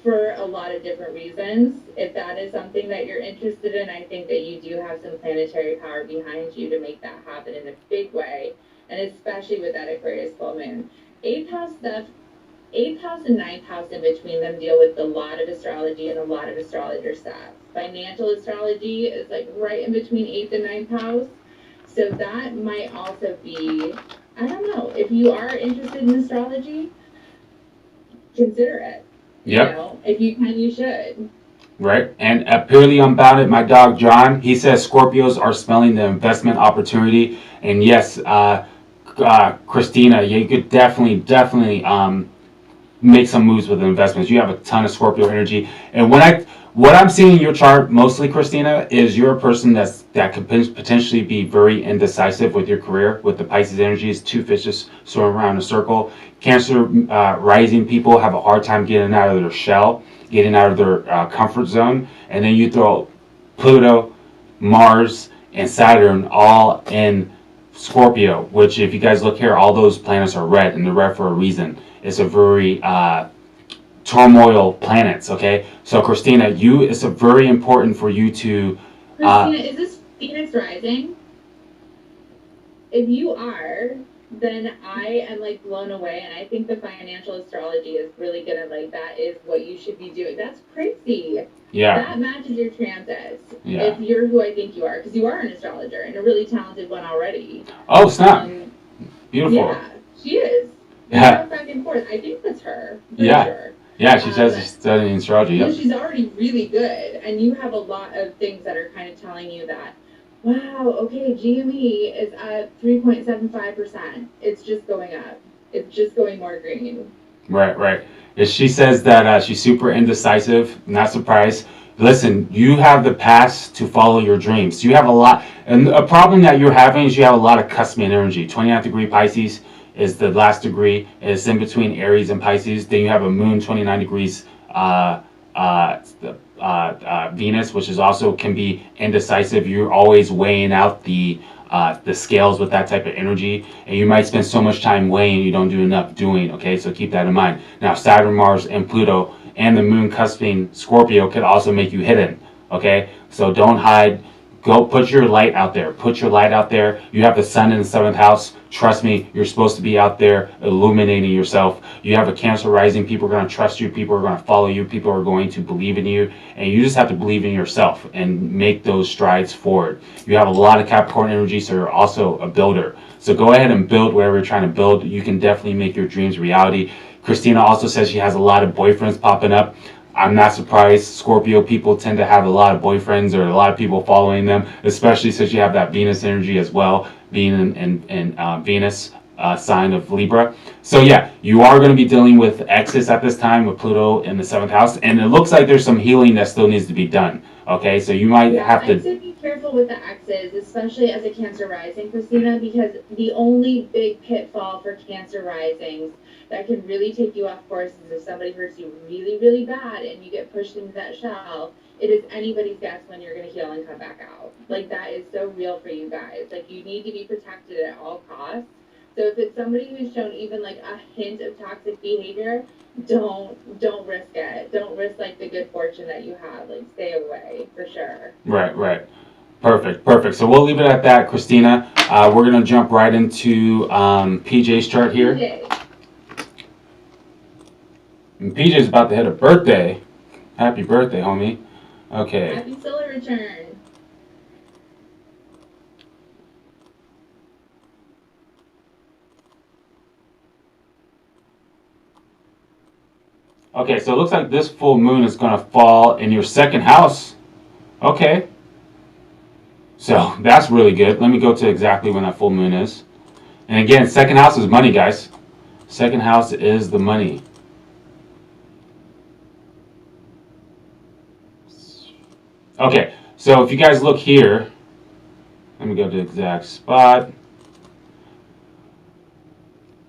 For a lot of different reasons. If that is something that you're interested in, I think that you do have some planetary power behind you to make that happen in a big way, and especially with that Aquarius full moon. 8th house stuff, 8th house and 9th house in between them deal with a lot of astrology and a lot of astrologer stuff. Financial astrology is like right in between 8th and 9th house. So that might also be, I don't know, if you are interested in astrology, consider it. Yep. If you can, you should. Right. And Purely Unbounded, my dog John, he says Scorpios are smelling the investment opportunity. And yes, Christina, you could definitely make some moves with investments. You have a ton of Scorpio energy. And what I'm seeing in your chart mostly, Christina, is you're a person that could potentially be very indecisive with your career. With the Pisces energies, 2 fishes swimming around in a circle. Cancer rising people have a hard time getting out of their shell, getting out of their comfort zone. And then you throw Pluto, Mars, and Saturn all in Scorpio, which if you guys look here, all those planets are red, and they're red for a reason. It's a very turmoil planets, okay? So Christina, it's a very important for you to... Christina, is this Phoenix rising? If you are, then I am like blown away, and I think the financial astrology is really gonna that is what you should be doing. That's crazy. Yeah. That matches your transits. Yeah. If you're who I think you are, because you are an astrologer and a really talented one already. Oh, snap. Beautiful. Yeah, she is. Yeah. Back and forth. I think that's her. Yeah. Sure. Yeah, she says she's studying astrology. Yep. She's already really good, and you have a lot of things that are kind of telling you that, wow, okay, GME is up 3.75%. It's just going up. It's just going more green. Right. She says that she's super indecisive. Not surprised. Listen, you have the past to follow your dreams. You have a lot, and a problem that you're having is you have a lot of cusping energy. 29th degree Pisces is the last degree. It's in between Aries and Pisces. Then you have a moon 29 degrees Venus, which is also can be indecisive. You're always weighing out the scales with that type of energy, and you might spend so much time weighing you don't do enough doing. Okay, so keep that in mind. Now Saturn, Mars, and Pluto, and the moon cusping Scorpio could also make you hidden. Okay, so don't hide. Go put your light out there. Put your light out there. You have the sun in the 7th house. Trust me, you're supposed to be out there illuminating yourself. You have a Cancer rising. People are going to trust you. People are going to follow you. People are going to believe in you. And you just have to believe in yourself and make those strides forward. You have a lot of Capricorn energy, so you're also a builder. So go ahead and build whatever you're trying to build. You can definitely make your dreams reality. Christina also says she has a lot of boyfriends popping up. I'm not surprised. Scorpio people tend to have a lot of boyfriends or a lot of people following them, especially since you have that Venus energy as well, being in Venus sign of Libra. So yeah, you are going to be dealing with exes at this time with Pluto in the 7th house, and it looks like there's some healing that still needs to be done. Okay, so you might have to... I'd say be careful with the exes, especially as a Cancer rising, Christina, because the only big pitfall for Cancer risings that can really take you off course is if somebody hurts you really, really bad and you get pushed into that shell. It is anybody's guess when you're going to heal and come back out. Like, that is so real for you guys. Like, you need to be protected at all costs. So if it's somebody who's shown even like a hint of toxic behavior, don't risk it. Don't risk like the good fortune that you have. Like, stay away for sure. Right. Perfect. So we'll leave it at that, Christina. We're going to jump right into PJ's chart here. PJ. And PJ's about to hit a birthday. Happy birthday, homie. Okay. Happy solar return. Okay, so it looks like this full moon is going to fall in your 2nd house. Okay. So that's really good. Let me go to exactly when that full moon is. And again, 2nd house is money, guys. 2nd house is the money. Okay, so if you guys look here, let me go to the exact spot.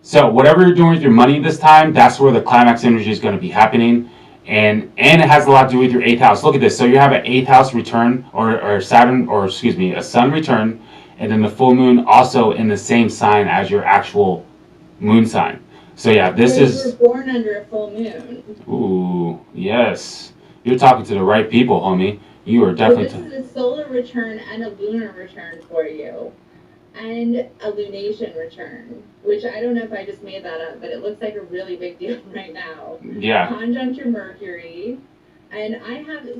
So whatever you're doing with your money this time, that's where the climax energy is going to be happening. And it has a lot to do with your 8th house. Look at this. So you have an 8th house return, or Saturn, or excuse me, a sun return, and then the full moon also in the same sign as your actual moon sign. So yeah, this is... You were born under a full moon. Ooh, yes. You're talking to the right people, homie. You are definitely... So this is a solar return and a lunar return for you. And a lunation return, which I don't know if I just made that up, but it looks like a really big deal right now. Yeah. Conjunct your Mercury. And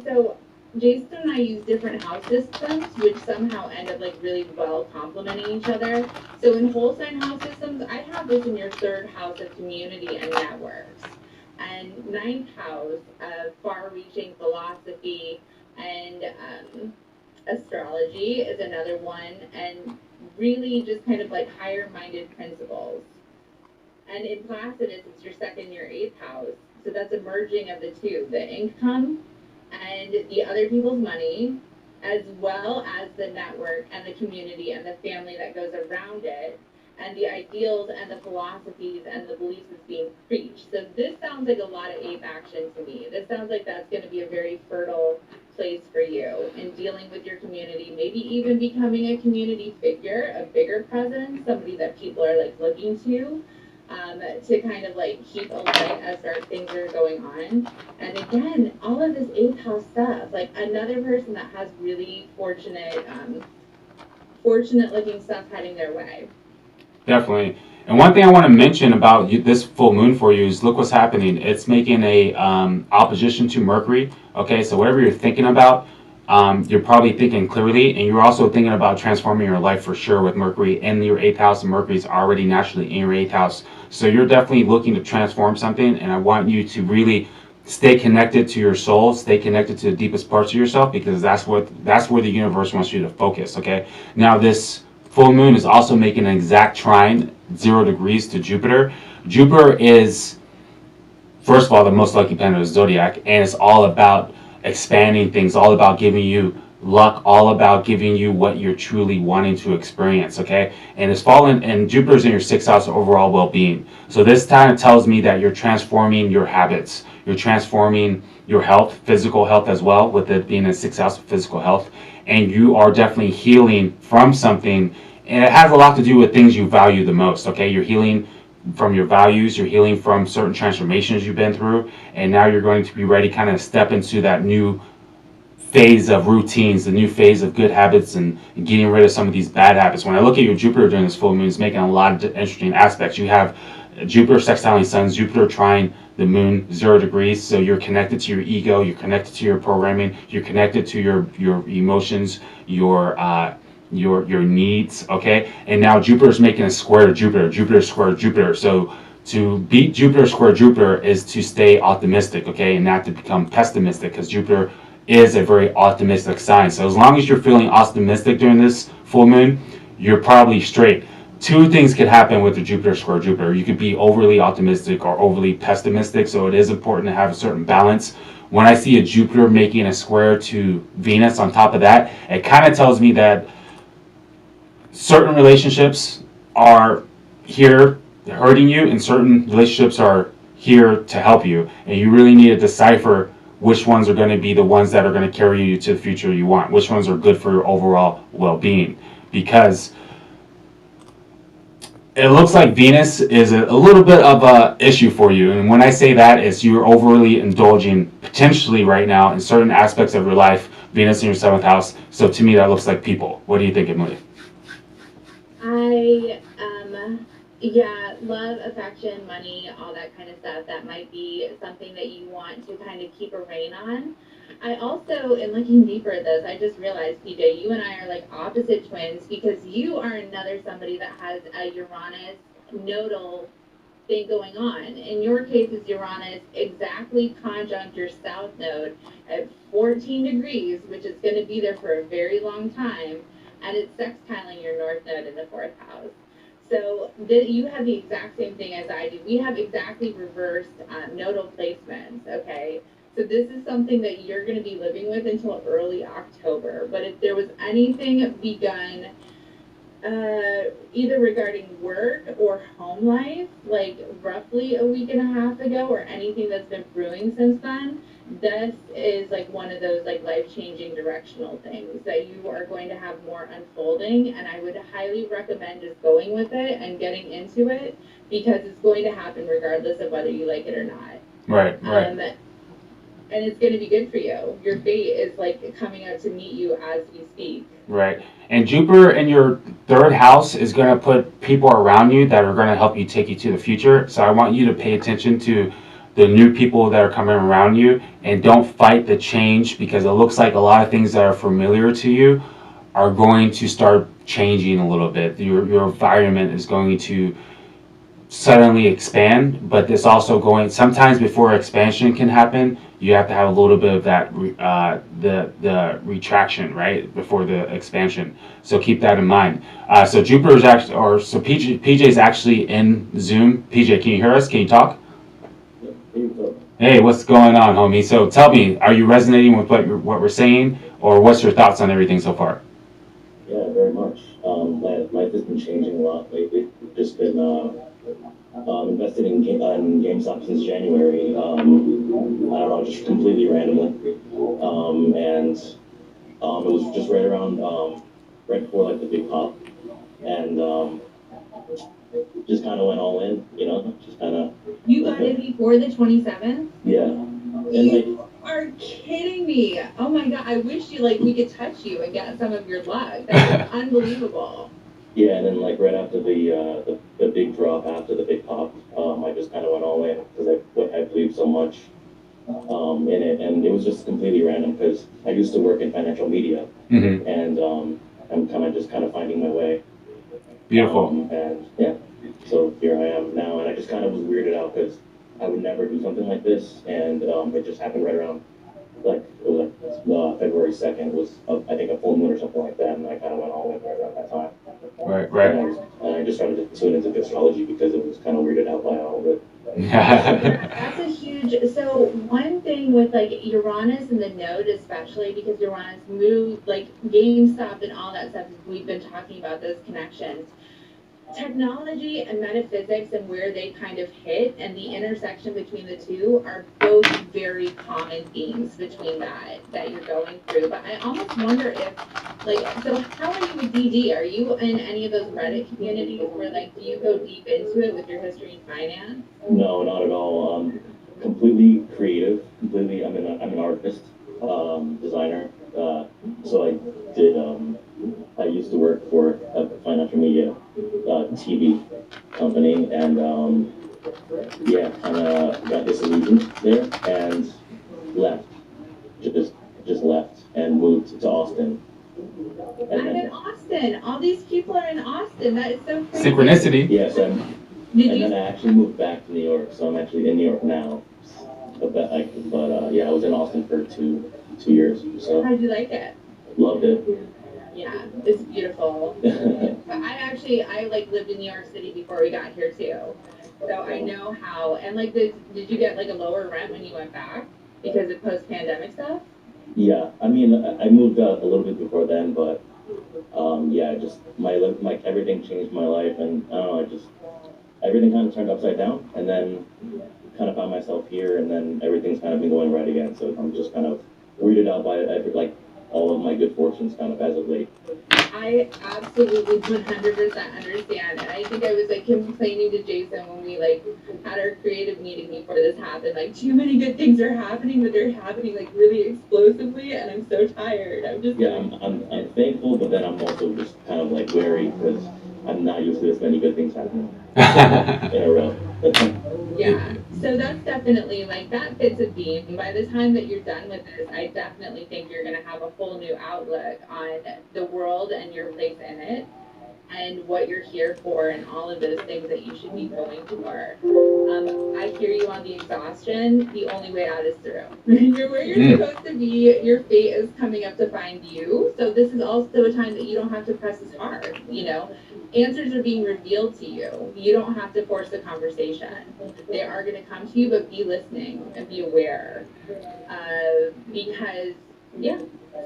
so Jason and I use different house systems, which somehow end up like really well complementing each other. So in whole sign house systems, I have this in your 3rd house of community and networks. And 9th house of far-reaching philosophy and astrology is another one, and really just kind of like higher-minded principles. And in Placidus, it's your 2nd, your 8th house. So that's a merging of the two, the income and the other people's money, as well as the network and the community and the family that goes around it, and the ideals and the philosophies and the beliefs that's being preached. So this sounds like a lot of ape action to me. This sounds like that's going to be a very fertile place for you in dealing with your community, maybe even becoming a community figure, a bigger presence, somebody that people are like looking to kind of like keep a light as dark things are going on. And again, all of this 8th house stuff, like another person that has really fortunate looking stuff heading their way. Definitely. And one thing I want to mention about this full moon for you is look what's happening. It's making a opposition to Mercury. Okay, so whatever you're thinking about, you're probably thinking clearly, and you're also thinking about transforming your life for sure with Mercury in your 8th house, and Mercury is already naturally in your 8th house. So you're definitely looking to transform something, and I want you to really stay connected to your soul, stay connected to the deepest parts of yourself, because that's where the universe wants you to focus. Okay, now this full moon is also making an exact trine, 0 degrees to Jupiter. Jupiter is, first of all, the most lucky planet of the zodiac, and it's all about expanding things, all about giving you luck, all about giving you what you're truly wanting to experience, okay? And it's fallen, and Jupiter's in your 6th house of overall well-being. So this time tells me that you're transforming your habits. You're transforming your health, physical health as well, with it being in 6th house of physical health. And you are definitely healing from something, and it has a lot to do with things you value the most, okay? You're healing from your values, you're healing from certain transformations you've been through, and now you're going to be ready to kind of step into that new phase of routines, the new phase of good habits, and getting rid of some of these bad habits. When I look at your Jupiter during this full moon, it's making a lot of interesting aspects. You have Jupiter sextiling Sun, Jupiter trine the moon 0 degrees, so you're connected to your ego, you're connected to your programming, you're connected to your emotions, your needs, okay? And now Jupiter's making a square to Jupiter, Jupiter square Jupiter. So to beat Jupiter square Jupiter is to stay optimistic, okay, and not to become pessimistic, because Jupiter is a very optimistic sign. So as long as you're feeling optimistic during this full moon, you're probably straight. Two things could happen with the Jupiter square Jupiter. You could be overly optimistic or overly pessimistic, so it is important to have a certain balance. When I see a Jupiter making a square to Venus on top of that, it kind of tells me that certain relationships are here hurting you and certain relationships are here to help you, and you really need to decipher which ones are going to be the ones that are going to carry you to the future you want, which ones are good for your overall well-being, because it looks like Venus is a little bit of a issue for you. And when I say that, is you're overly indulging potentially right now in certain aspects of your life, Venus in your 7th house. So to me, that looks like people. What do you think, Emily? Yeah, love, affection, money, all that kind of stuff. That might be something that you want to kind of keep a rein on. I also, in looking deeper at this, I just realized, PJ, you and I are like opposite twins, because you are another somebody that has a Uranus nodal thing going on. In your case, it's Uranus exactly conjunct your south node at 14 degrees, which is going to be there for a very long time, and it's sextiling your north node in the 4th house. So you have the exact same thing as I do. We have exactly reversed nodal placements, okay? So this is something that you're going to be living with until early October. But if there was anything begun either regarding work or home life, like roughly a week and a half ago, or anything that's been brewing since then, this is like one of those like life-changing directional things that you are going to have more unfolding, and I would highly recommend just going with it and getting into it, because it's going to happen regardless of whether you like it or not. Right. And it's going to be good for you. Your fate is like coming out to meet you as we speak. Right. And Jupiter in your 3rd house is going to put people around you that are going to help you take you to the future. So I want you to pay attention to the new people that are coming around you, and don't fight the change, because it looks like a lot of things that are familiar to you are going to start changing a little bit. Your environment is going to suddenly expand, but it's also going, sometimes before expansion can happen, you have to have a little bit of that the retraction, right, before the expansion. So keep that in mind. So Jupiter is actually, or so PJ is actually in Zoom. PJ, can you hear us? Can you talk? Hey, what's going on, homie? So tell me, are you resonating with what we're saying, or what's your thoughts on everything so far? Yeah, very much. Life has been changing a lot lately. Just been invested in Gamestop since January. I don't know, just completely randomly. And it was just right around, right before like the big pop. And just kind of went all in, you know, just kind of. You got it before the 27th? Yeah. You are kidding me. Oh my God, I wish we could touch you and get some of your luck. That's unbelievable. Yeah, and then like right after the big drop, after the big pop, I just kind of went all in, because I believed so much in it, and it was just completely random, because I used to work in financial media, and I'm kind of finding my way. Beautiful. And yeah, so here I am now, and I just kind of was weirded out, because I would never do something like this, and it just happened right around, like, it was like February 2nd, was I think a full moon or something like that, and I kind of went all in right around that time. Right. And I just started to tune into astrology, because it was kind of weirded out by all of it. That's a huge. So one thing with like Uranus and the node, especially because Uranus moved, like GameStop and all that stuff. We've been talking about those connections. Technology and metaphysics and where they kind of hit, and the intersection between the two are both very common themes between that you're going through. But I almost wonder if, so how are you with DD? Are you in any of those Reddit communities where do you go deep into it with your history and finance? No, not at all. Completely creative. I'm an artist. designer. So I did. I used to work for a financial media TV company, and yeah, kind of got disillusioned there and left. Just just left and moved to Austin. And I'm in Austin. All these people are in Austin. That is so crazy. Synchronicity. yes, Did and you? then I actually moved back to New York, so I'm actually in New York now. But yeah, I was in Austin for two years, so How'd you like it? loved it. Yeah, it's beautiful. But I like lived in New York City before we got here too, so I know how. And like, did you get like a lower rent when you went back because of post-pandemic stuff? Yeah, I mean, I moved out a little bit before then, but yeah, just my everything changed my life, and I don't know, I just everything kind of turned upside down, and then kind of found myself here, and then everything's kind of been going right again. So I'm just kind of weirded out by like all of my good fortunes kind of as of late. I absolutely 100% understand, and I think I was like complaining to Jason when we like had our creative meeting before this happened. Like, too many good things are happening, but they're happening like really explosively, and I'm so tired. I'm just Yeah, I'm thankful, but then I'm also just kind of like wary because I'm not used to this many good things happening in a row. yeah. So that's definitely like that fits a theme. By the time that you're done with this, I definitely think you're gonna have a whole new outlook on the world and your place in it, and what you're here for, and all of those things that you should be going for. I hear you on the exhaustion. The only way out is through. You're where you're supposed to be. Your fate is coming up to find you. So this is also a time that you don't have to press as hard. Answers are being revealed to you. You don't have to force the conversation. They are going to come to you, but be listening and be aware. Because, yeah,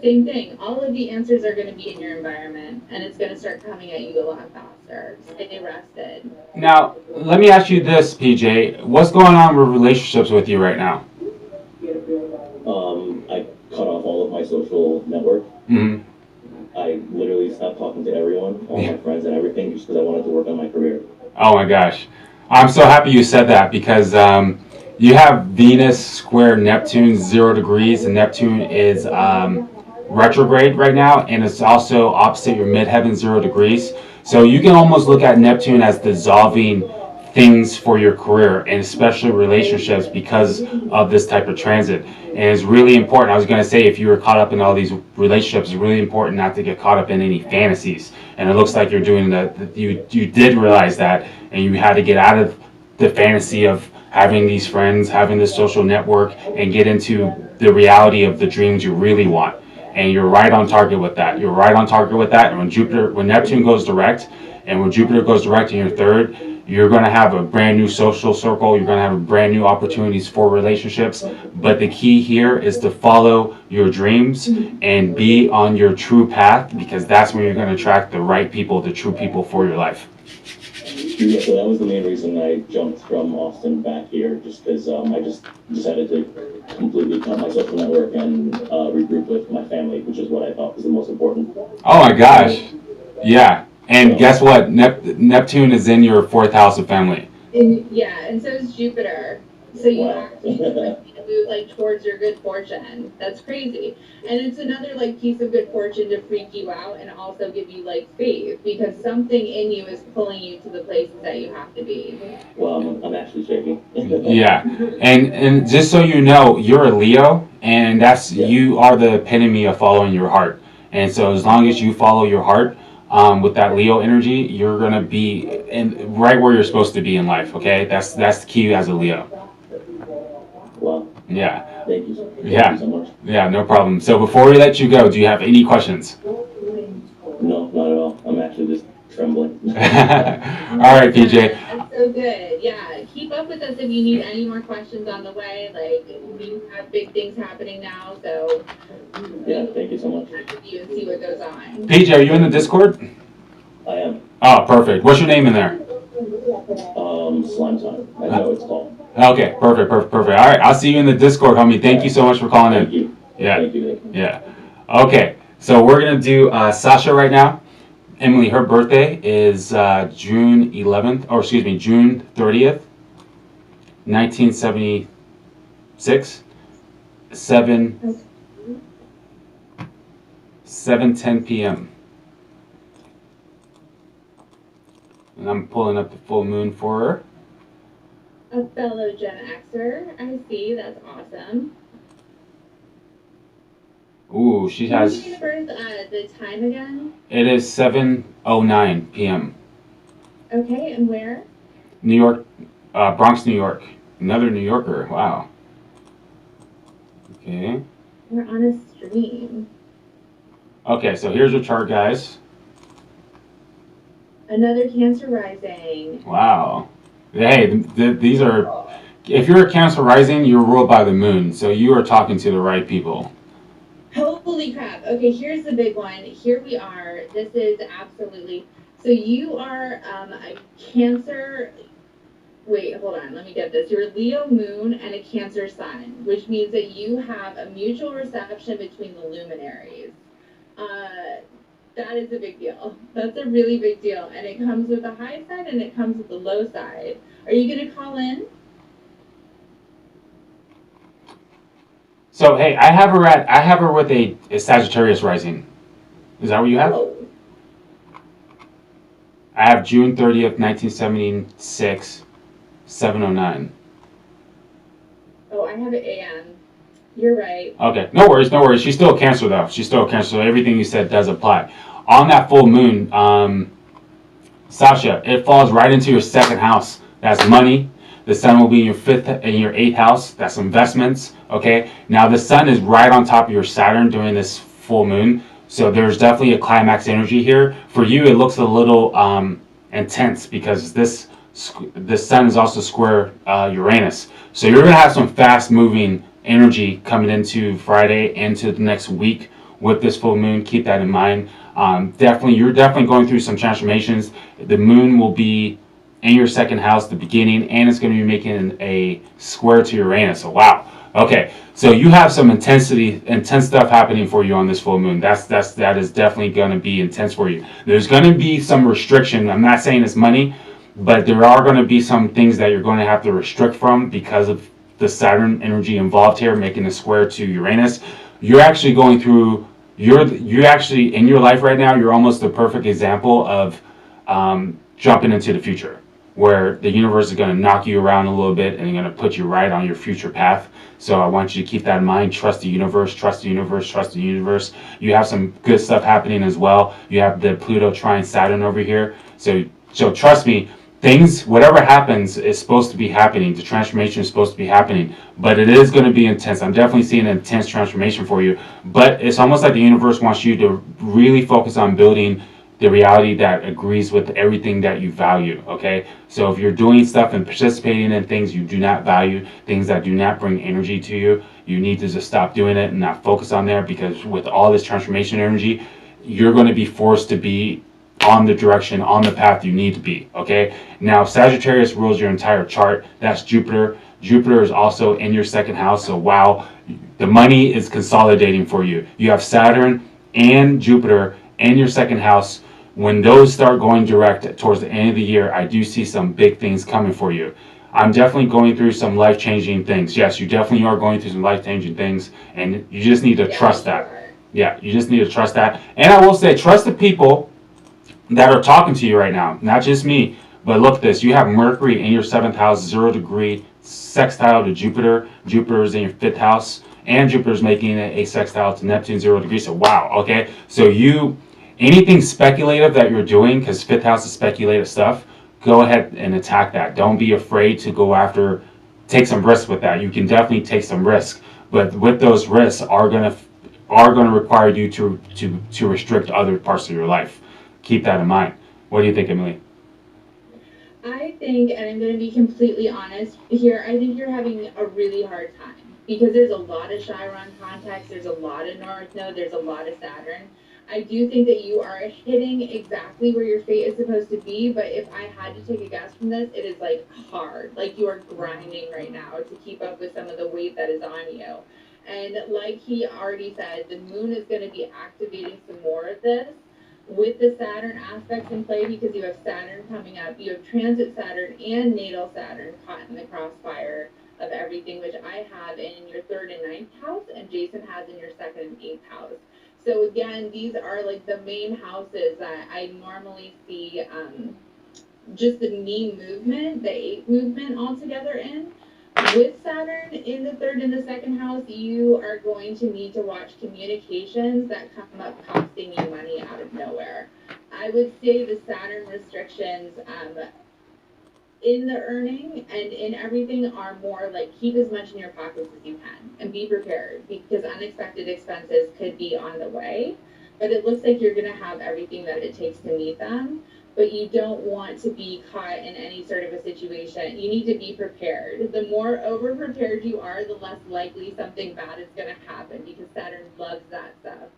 same thing. All of the answers are going to be in your environment, and it's going to start coming at you a lot faster. Stay rested. Now, let me ask you this, PJ. What's going on with relationships with you right now? I cut off all of my social network. Mm-hmm. I literally stopped talking to everyone, all my friends and everything, just because I wanted to work on my career. Oh my gosh. I'm so happy you said that because you have Venus square Neptune 0 degrees, and Neptune is retrograde right now, and it's also opposite your midheaven 0 degrees. So you can almost look at Neptune as dissolving things for your career, and especially relationships, because of this type of transit. And it's really important. I was going to say, if you were caught up in all these relationships, it's really important not to get caught up in any fantasies. And it looks like you're doing that. You did realize that, and you had to get out of the fantasy of having these friends, having this social network, and get into the reality of the dreams you really want. And you're right on target with that. You're right on target with that. And when Neptune goes direct, and when Jupiter goes direct in your third, you're going to have a brand new social circle. You're going to have brand new opportunities for relationships. But the key here is to follow your dreams and be on your true path, because that's when you're going to attract the right people, the true people for your life. Yeah, so that was the main reason I jumped from Austin back here, just because I just decided to completely cut my social network and regroup with my family, which is what I thought was the most important. Oh my gosh. Yeah. And guess what? Neptune is in your fourth house of family. And so is Jupiter. So you actually move like towards your good fortune. That's crazy. And it's another like piece of good fortune to freak you out and also give you like faith, because something in you is pulling you to the places that you have to be. Well, I'm actually shaking. Yeah. And just so you know, you're a Leo, and you are the epitome of following your heart. And so as long as you follow your heart, with that Leo energy, you're gonna be right where you're supposed to be in life. Okay, that's the key as a Leo. Wow. Yeah. Thank you. Thank you so much. Yeah, no problem. So before we let you go, do you have any questions? No, not at all. I'm actually just trembling. All right, PJ. That's so good. Yeah, keep up with us if you need any more questions on the way. Like, we have big things happening now, so Yeah, thank you so much. with you and see what goes on. PJ, are you in the Discord? I am. Oh, perfect. What's your name in there? Slime time. I know it's called. Okay, perfect. All right, I'll see you in the Discord, homie. Thank you so much for calling in. Thank you. Yeah. Thank you. Yeah. Okay, so we're gonna do Sasha right now. Emily, her birthday is June 30th, 1976, 7 7:10 p.m. And I'm pulling up the full moon for her. A fellow Gen Xer, I see. That's awesome. Ooh, she Can has. you give me the time again? It is 7:09 p.m. Okay, and where? New York, Bronx, New York. Another New Yorker. Wow. Okay. We're on a stream. Okay, so here's your chart, guys. Another Cancer rising. Wow. Hey, these are. If you're a Cancer rising, you're ruled by the moon, so you are talking to the right people. Holy crap. Okay, here's the big one. Here we are. This is absolutely. So you are a Cancer. Wait, hold on. Let me get this. You're a Leo moon and a Cancer sun, which means that you have a mutual reception between the luminaries. That is a big deal. That's a really big deal. And it comes with the high side and it comes with the low side. Are you going to call in? So hey, I have her with a Sagittarius rising. Is that what you have? Oh. I have June 30th, 1976, 7:09. Oh, I have it AM. You're right. Okay, no worries, no worries. She's still a Cancer though. She's still a Cancer, so everything you said does apply. On that full moon, Sasha, it falls right into your second house. That's money. The sun will be in your fifth and your eighth house. That's investments. Okay. Now the sun is right on top of your Saturn during this full moon, so there's definitely a climax energy here. For you, it looks a little intense because this sun is also square Uranus. So you're gonna have some fast moving energy coming into Friday into the next week with this full moon. Keep that in mind. You're definitely going through some transformations. The moon will be in your second house, the beginning, and it's going to be making a square to Uranus. So wow. Okay, so you have some intense stuff happening for you on this full moon. That is definitely going to be intense for you. There's going to be some restriction. I'm not saying it's money, but there are going to be some things that you're going to have to restrict from because of the Saturn energy involved here, making a square to Uranus. You're actually going through. You're actually in your life right now. You're almost the perfect example of jumping into the future, where the universe is going to knock you around a little bit and going to put you right on your future path. So I want you to keep that in mind. Trust the universe, trust the universe, trust the universe. You have some good stuff happening as well. You have the Pluto trine Saturn over here. So trust me, whatever happens is supposed to be happening. The transformation is supposed to be happening, but it is going to be intense. I'm definitely seeing an intense transformation for you, but it's almost like the universe wants you to really focus on building the reality that agrees with everything that you value. Okay, so if you're doing stuff and participating in things you do not value, things that do not bring energy to you, you need to just stop doing it and not focus on there, because with all this transformation energy, you're going to be forced to be on the direction, on the path you need to be. Okay, now Sagittarius rules your entire chart. That's Jupiter. Jupiter is also in your second house, so wow, the money is consolidating for you. You have Saturn and Jupiter in your second house. When those start going direct towards the end of the year, I do see some big things coming for you. I'm definitely going through some life-changing things. Yes, you definitely are going through some life-changing things, and you just need to trust that. Yeah, you just need to trust that. And I will say, trust the people that are talking to you right now, not just me. But look at this. You have Mercury in your 7th house, 0 degree, sextile to Jupiter. Jupiter is in your 5th house, and Jupiter is making a sextile to Neptune, 0 degrees. So wow, okay. So anything speculative that you're doing, because 5th house is speculative stuff, go ahead and attack that. Don't be afraid to go after, take some risks with that. You can definitely take some risks, but with those risks are gonna require you to restrict other parts of your life. Keep that in mind. What do you think, Emily? I think, and I'm going to be completely honest here, I think you're having a really hard time because there's a lot of Chiron context, there's a lot of North Node, there's a lot of Saturn. I do think that you are hitting exactly where your fate is supposed to be, but if I had to take a guess from this, it is like hard. Like you are grinding right now to keep up with some of the weight that is on you. And like he already said, the moon is going to be activating some more of this with the Saturn aspects in play, because you have Saturn coming up. You have transit Saturn and natal Saturn caught in the crossfire of everything, which I have in your 3rd and 9th house, and Jason has in your 2nd and 8th house. So again, these are like the main houses that I normally see just the knee movement, the 8 movement altogether in. With Saturn in the 3rd and the 2nd house, you are going to need to watch communications that come up costing you money out of nowhere. I would say the Saturn restrictions in the earning and in everything are more like keep as much in your pockets as you can and be prepared because unexpected expenses could be on the way. But it looks like you're going to have everything that it takes to meet them. But you don't want to be caught in any sort of a situation. You need to be prepared. The more over prepared you are, the less likely something bad is going to happen because Saturn loves that stuff.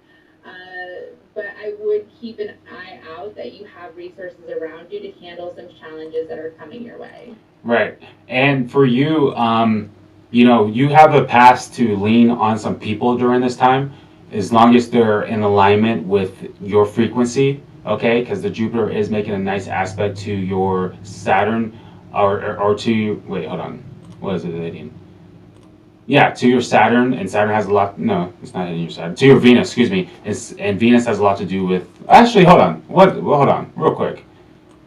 But I would keep an eye out that you have resources around you to handle some challenges that are coming your way. Right. And for you, you know, you have a path to lean on some people during this time, as long as they're in alignment with your frequency, okay? Because the Jupiter is making a nice aspect to your Saturn, or to, wait, hold on. What is it hitting? Yeah, to your Saturn, and Saturn has a lot, no, it's not hitting your Saturn. To your Venus, excuse me. And Venus has a lot to do with, actually, hold on. Hold on, real quick.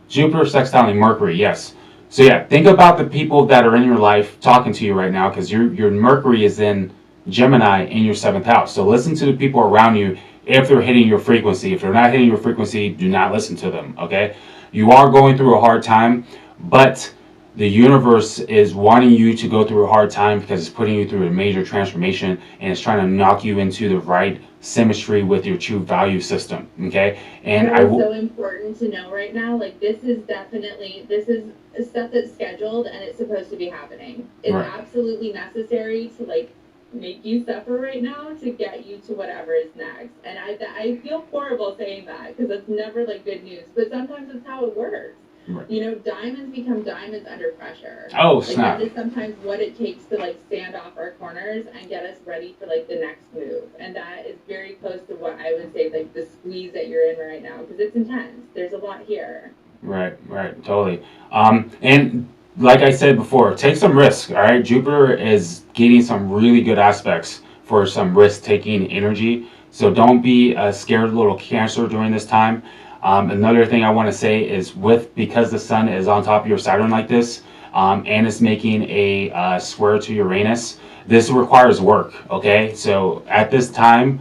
Jupiter sextiling Mercury, yes. So yeah, think about the people that are in your life talking to you right now, because your Mercury is in Gemini in your 7th house. So listen to the people around you if they're hitting your frequency. If they're not hitting your frequency, do not listen to them, okay? You are going through a hard time, but the universe is wanting you to go through a hard time because it's putting you through a major transformation and it's trying to knock you into the right symmetry with your true value system, okay? And that is so important to know right now. Like this is stuff that's scheduled and it's supposed to be happening. It's right. Absolutely necessary to like make you suffer right now to get you to whatever is next. And I feel horrible saying that because it's never like good news, but sometimes it's how it works. Right. You know, diamonds become diamonds under pressure. Oh, like, snap. That is sometimes what it takes to like stand off our corners and get us ready for like the next move. And that is very close to what I would say like the squeeze that you're in right now because it's intense. There's a lot here. Right, totally. And like I said before, take some risk, all right? Jupiter is getting some really good aspects for some risk-taking energy. So don't be a scared little Cancer during this time. Another thing I want to say is because the sun is on top of your Saturn like this, and it's making a square to Uranus, this requires work, okay? So at this time,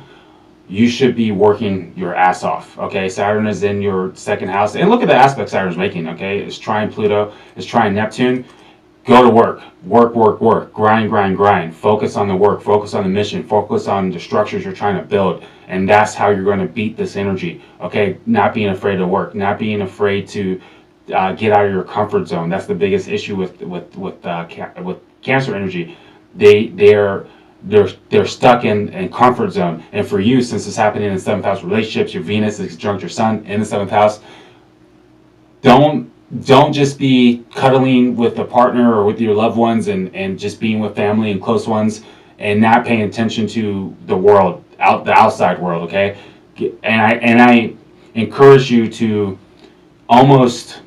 you should be working your ass off, okay? Saturn is in your 2nd house. And look at the aspect Saturn's making, okay? It's trying Pluto, it's trying Neptune. Go to work. Work. Grind. Focus on the work. Focus on the mission. Focus on the structures you're trying to build. And that's how you're going to beat this energy, okay? Not being afraid to work. Not being afraid to get out of your comfort zone. That's the biggest issue with Cancer energy. They're stuck in comfort zone. And for you, since it's happening in 7th house relationships, your Venus is conjunct your Sun in the 7th house. Don't just be cuddling with a partner or with your loved ones and just being with family and close ones and not paying attention to the world, the outside world, okay? And I encourage you to almost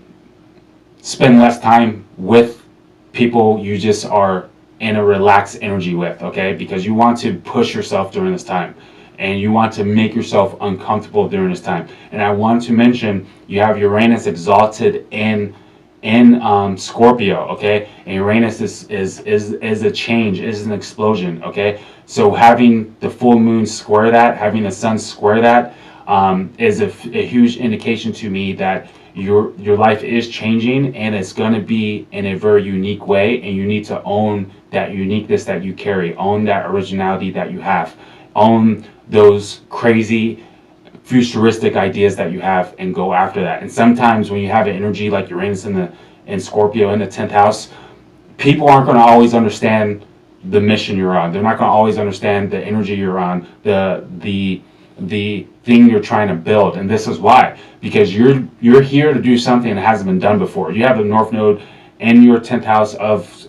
spend less time with people you just are in a relaxed energy with, okay? Because you want to push yourself during this time. And you want to make yourself uncomfortable during this time. And I want to mention you have Uranus exalted in Scorpio, okay? And Uranus is a change, is an explosion, okay? So having the full moon square that, having the sun square that, is a huge indication to me that your life is changing and it's going to be in a very unique way, and you need to own that uniqueness that you carry, own that originality that you have, own those crazy futuristic ideas that you have and go after that. And sometimes when you have an energy like Uranus in Scorpio in the 10th house, people aren't going to always understand the mission you're on. They're not going to always understand the energy you're on, the thing you're trying to build. And this is why, because you're here to do something that hasn't been done before. You have the North Node in your 10th house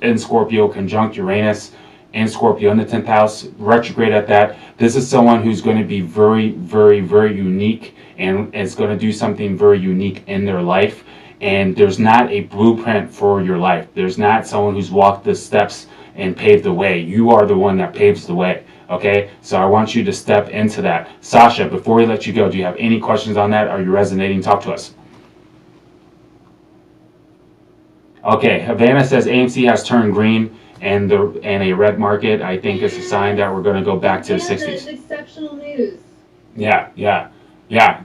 in Scorpio conjunct Uranus in Scorpio in the 10th house, retrograde at that. This is someone who's going to be very, very, very unique and is going to do something very unique in their life. And there's not a blueprint for your life. There's not someone who's walked the steps and paved the way. You are the one that paves the way, Okay, so I want you to step into that. Sasha, before we let you go, do you have any questions on that? Are you resonating? Talk to us. Okay, Havana says AMC has turned green and a red market. I think it's a sign that we're going to go back to the 60s. That's exceptional news. Yeah.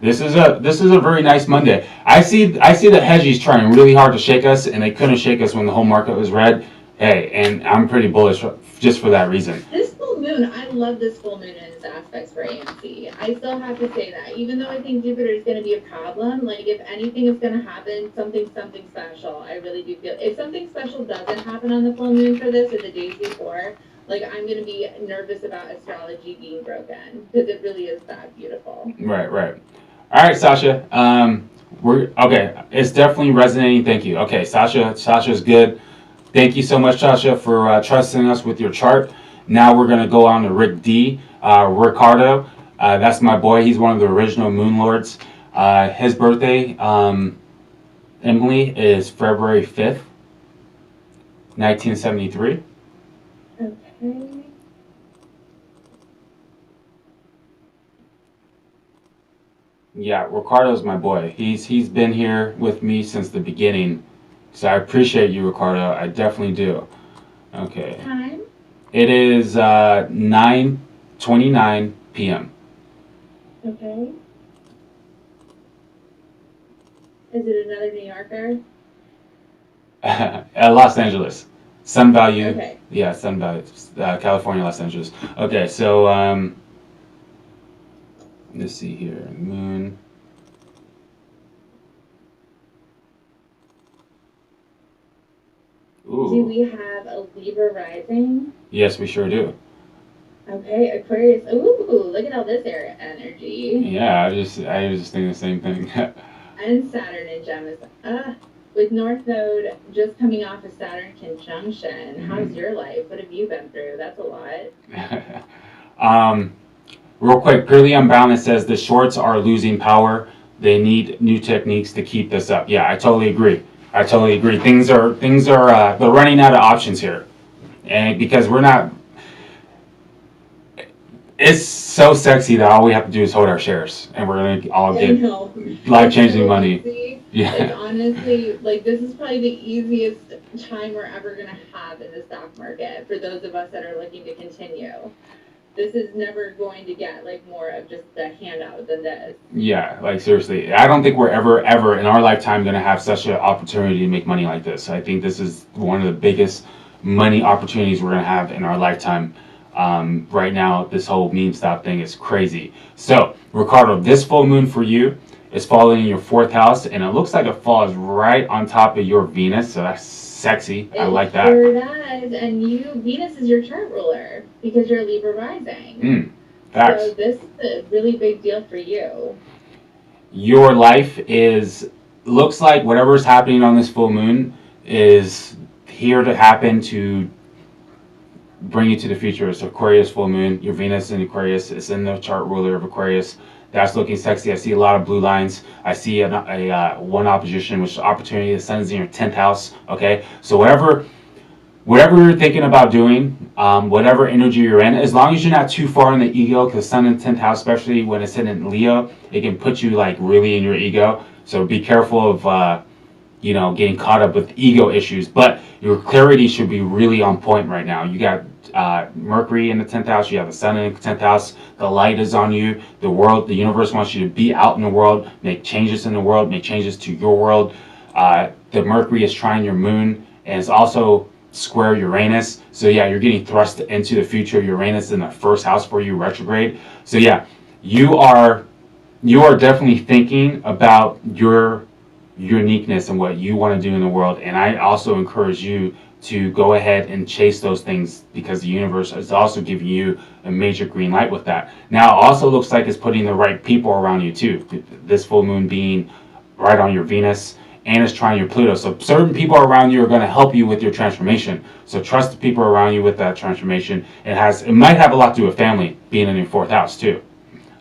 This is a very nice Monday. I see the hedgies trying really hard to shake us, and they couldn't shake us when the whole market was red. Hey, and I'm pretty bullish just for that reason. This full moon, I love this full moon and its aspects for AMC. I still have to say that, even though I think Jupiter is going to be a problem, like if anything is going to happen, something special. I really do feel if something special doesn't happen on the full moon for this or the days before, like I'm going to be nervous about astrology being broken because it really is that beautiful. Right. All right, Sasha. We're okay. It's definitely resonating. Thank you. Okay, Sasha's good. Thank you so much, Sasha, for trusting us with your chart. Now we're going to go on to Rick D. Ricardo, that's my boy. He's one of the original Moon Lords. His birthday, Emily, is February 5th, 1973. Okay. Yeah, Ricardo's my boy. He's been here with me since the beginning. So I appreciate you, Ricardo. I definitely do. Okay. Time? It is 9:29 p.m. Okay. Is it another New Yorker? Los Angeles. Sun value. Okay. Yeah, sun value. California, Los Angeles. Okay, so let's see here. Moon. Ooh. Do we have a Libra rising? Yes, we sure do. Okay, Aquarius. Ooh, look at all this air energy. Yeah, I was just thinking the same thing. And Saturn in Gemini. With North Node just coming off a Saturn conjunction. How's your life? What have you been through? That's a lot. Real quick, Purely Unbound says the shorts are losing power. They need new techniques to keep this up. Yeah, I totally agree. Things are they're running out of options here, and because we're not. It's so sexy that all we have to do is hold our shares, and we're gonna all get life-changing money. Yeah. Like honestly, like this is probably the easiest time we're ever gonna have in the stock market for those of us that are looking to continue. This is never going to get like more of just a handout than this. Yeah, like seriously, I don't think we're ever in our lifetime gonna have such an opportunity to make money like this. I think this is one of the biggest money opportunities we're gonna have in our lifetime. Right now, this whole meme stop thing is crazy. So, Ricardo, this full moon for you is falling in your 4th house, and it looks like it falls right on top of your Venus, so that's sexy. I like that. It sure does, and Venus is your chart ruler because you're Libra rising. Facts. So this is a really big deal for you. Your life looks like whatever's happening on this full moon is here to happen to bring you to the future. It's Aquarius full moon. Your Venus in Aquarius is in the chart ruler of Aquarius. That's looking sexy. I see a lot of blue lines. I see a one opposition, which is opportunity. The sun is in your 10th house. Okay, so whatever you're thinking about doing, whatever energy you're in, as long as you're not too far in the ego, because sun in 10th house, especially when it's in Leo, it can put you like really in your ego. So be careful of getting caught up with ego issues. But your clarity should be really on point right now. You got Mercury in the 10th house, you have the sun in the 10th house, the light is on you, the universe wants you to be out in the world, make changes in the world, make changes to your world. The Mercury is trine your moon, and it's also square Uranus, so yeah, you're getting thrust into the future. Uranus in the 1st house for you, retrograde. So yeah, you are definitely thinking about your uniqueness and what you want to do in the world, and I also encourage you to go ahead and chase those things because the universe is also giving you a major green light with that. Now, it also looks like it's putting the right people around you too. This full moon being right on your Venus, and it's trying your Pluto. So certain people around you are going to help you with your transformation. So trust the people around you with that transformation. It might have a lot to do with family being in your 4th house too.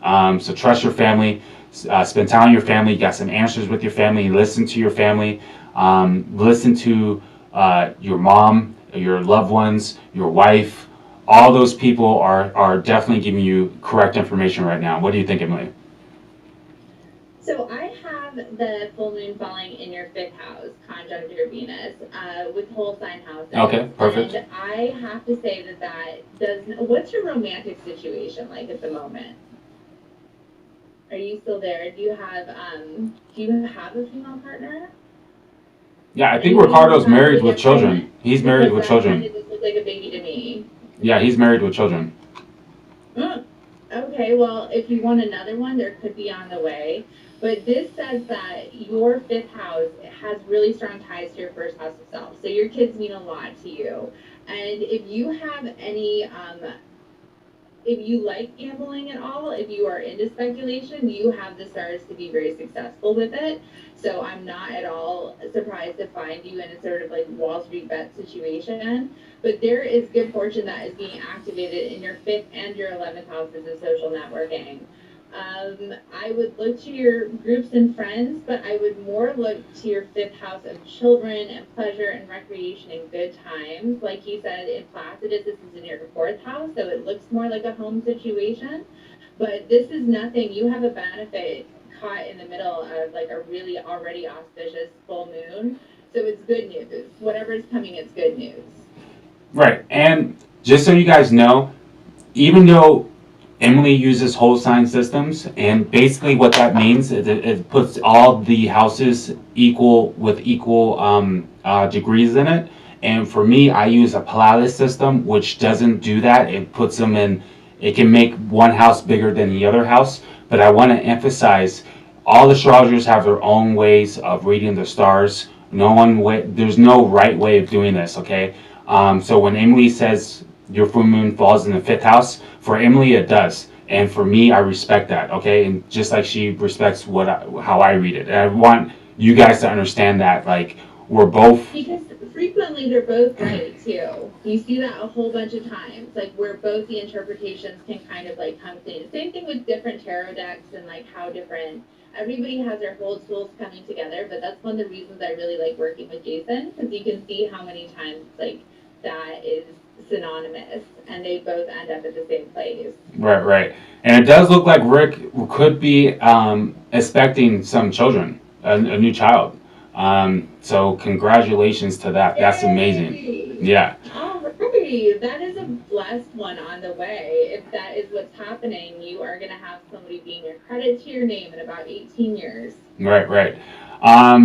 So trust your family. Spend time with your family. You got some answers with your family. Listen to your family. Listen to your mom, your loved ones, your wife, all those people are definitely giving you correct information right now. What do you think, Emily? So I have the full moon falling in your fifth house, conjunct your Venus, with whole sign houses. Okay, perfect. And I have to say that does. What's your romantic situation like at the moment? Are you still there? Do you have a female partner? Yeah, I think Anybody Ricardo's who married has, with like, a children. He's married because with that kind children. of just looked like a baby to me. Yeah, he's married with children. Okay, well, if you want another one, there could be on the way. But this says that your fifth house has really strong ties to your first house itself. So your kids mean a lot to you. And if you have any if you like gambling at all, if you are into speculation, you have the stars to be very successful with it. So I'm not at all surprised to find you in a sort of like Wall Street bet situation. But there is good fortune that is being activated in your fifth and your 11th houses of social networking. I would look to your groups and friends, but I would more look to your fifth house of children and pleasure and recreation and good times. Like he said, in Placidus, this is in your fourth house, so it looks more like a home situation. But this is nothing. You have a benefit caught in the middle of like a really already auspicious full moon. So it's good news. Whatever is coming, it's good news. Right, and just so you guys know, even though Emily uses whole sign systems, and basically what that means is it puts all the houses equal with equal degrees in it. And for me, I use a Polaris system, which doesn't do that. It puts them in. It can make one house bigger than the other house. But I want to emphasize, all astrologers have their own ways of reading the stars. There's no right way of doing this. Okay, so when Emily says your full moon falls in the fifth house, for Emily it does, and for me I respect that. Okay, and just like she respects how I read it, and I want you guys to understand that, like, we're both, because frequently they're both right too. You see that a whole bunch of times, like where both the interpretations can kind of like come in. Same thing with different tarot decks and like how different everybody has their whole tools coming together. But that's one of the reasons I really like working with Jason, because you can see how many times like that is synonymous and they both end up at the same place. right, and it does look like Rick could be expecting some children, a new child. So congratulations to that. That's amazing. Yay! Yeah. All right, that is a blessed one on the way. If that is what's happening, you are going to have somebody being a credit to your name in about 18 years. Right. Let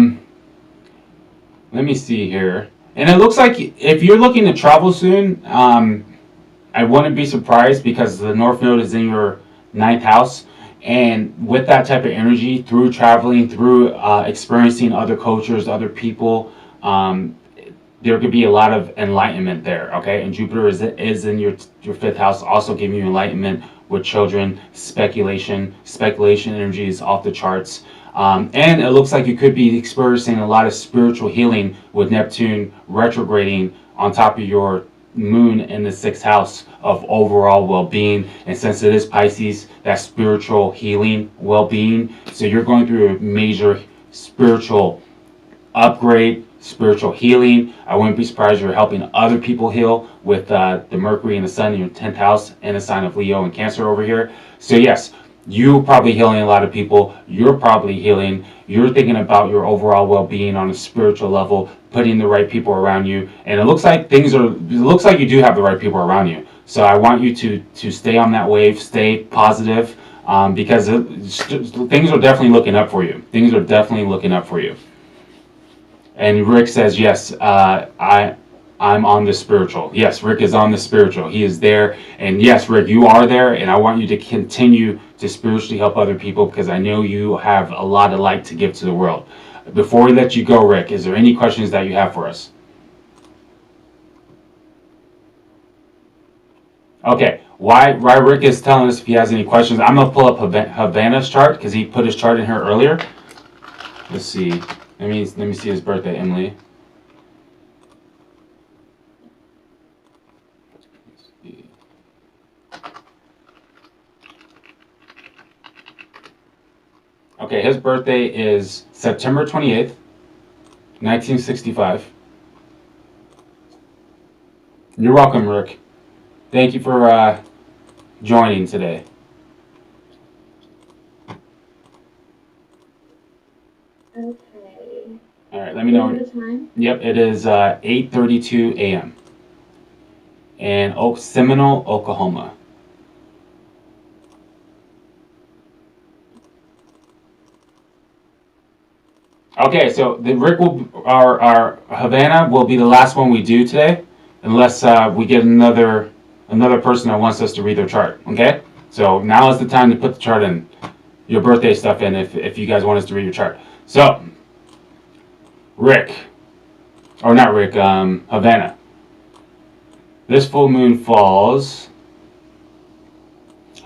me see here. And it looks like if you're looking to travel soon, I wouldn't be surprised, because the North Node is in your ninth house. And with that type of energy, through traveling, through experiencing other cultures, other people, there could be a lot of enlightenment there, okay? And Jupiter is in your fifth house, also giving you enlightenment with children, speculation energy is off the charts. And it looks like you could be experiencing a lot of spiritual healing with Neptune retrograding on top of your moon in the sixth house of overall well-being. And since it is Pisces, that's spiritual healing, well-being. So you're going through a major spiritual upgrade, spiritual healing. I wouldn't be surprised you're helping other people heal with the Mercury and the Sun in your 10th house and a sign of Leo and Cancer over here. So yes, you're probably healing a lot of people. You're probably healing. You're thinking about your overall well-being on a spiritual level, putting the right people around you. And it looks like you do have the right people around you. So I want you to stay on that wave, stay positive, because things are definitely looking up for you. Things are definitely looking up for you. And Rick says, yes, I'm on the spiritual. Yes, Rick is on the spiritual. He is there. And yes, Rick, you are there. And I want you to continue to spiritually help other people, because I know you have a lot of light to give to the world. Before we let you go, Rick, is there any questions that you have for us? Okay, why Rick is telling us if he has any questions, I'm going to pull up Havana's chart, because he put his chart in here earlier. Let's see. Let me see his birthday, Emily. Okay, his birthday is September 28th, 1965. You're welcome, Rick. Thank you for joining today. Okay. All right, let me know. The time? Yep, it is 8:32 a.m. in Seminole, Oklahoma. Okay, so the Rick will our Havana will be the last one we do today, unless we get another person that wants us to read their chart. Okay, so now is the time to put the chart in, your birthday stuff in, if you guys want us to read your chart. So, Rick, or not Rick, Havana. This full moon falls.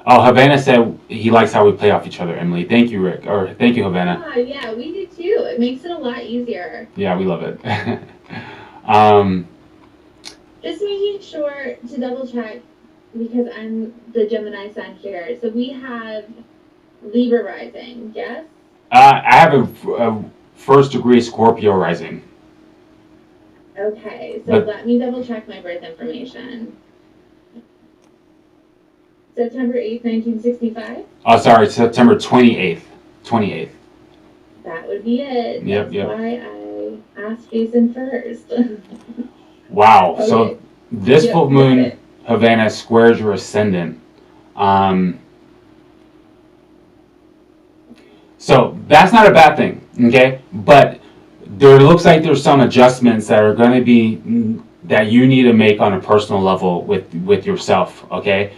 Oh, Havana said he likes how we play off each other, Emily. Thank you, Rick. Or thank you, Havana. Oh, yeah, we do too. It makes it a lot easier. Yeah, we love it. Just making sure to double check, because I'm the Gemini sun here. So we have Libra rising, yes? I have a first degree Scorpio rising. Okay, so let me double check my birth information. September 8th, 1965? Oh, sorry, September 28th. 28th. That would be it. Yep, That's why I asked Jason first. Wow. Okay. So this full moon, Havana, squares your ascendant. So that's not a bad thing, okay? But there looks like there's some adjustments that are going to be that you need to make on a personal level with yourself, okay?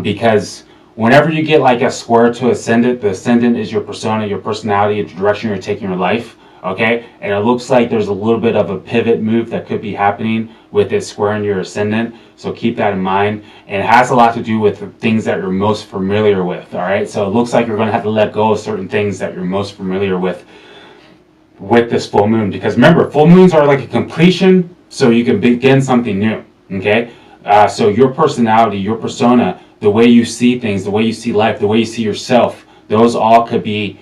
Because whenever you get like a square to ascendant, the ascendant is your persona, your personality, the direction you're taking your life, okay? And it looks like there's a little bit of a pivot move that could be happening with it squaring your ascendant. So keep that in mind. And it has a lot to do with the things that you're most familiar with, all right? So it looks like you're going to have to let go of certain things that you're most familiar with this full moon. Because remember, full moons are like a completion, so you can begin something new, okay? So your personality, your persona, the way you see things, the way you see life, the way you see yourself, those all could be,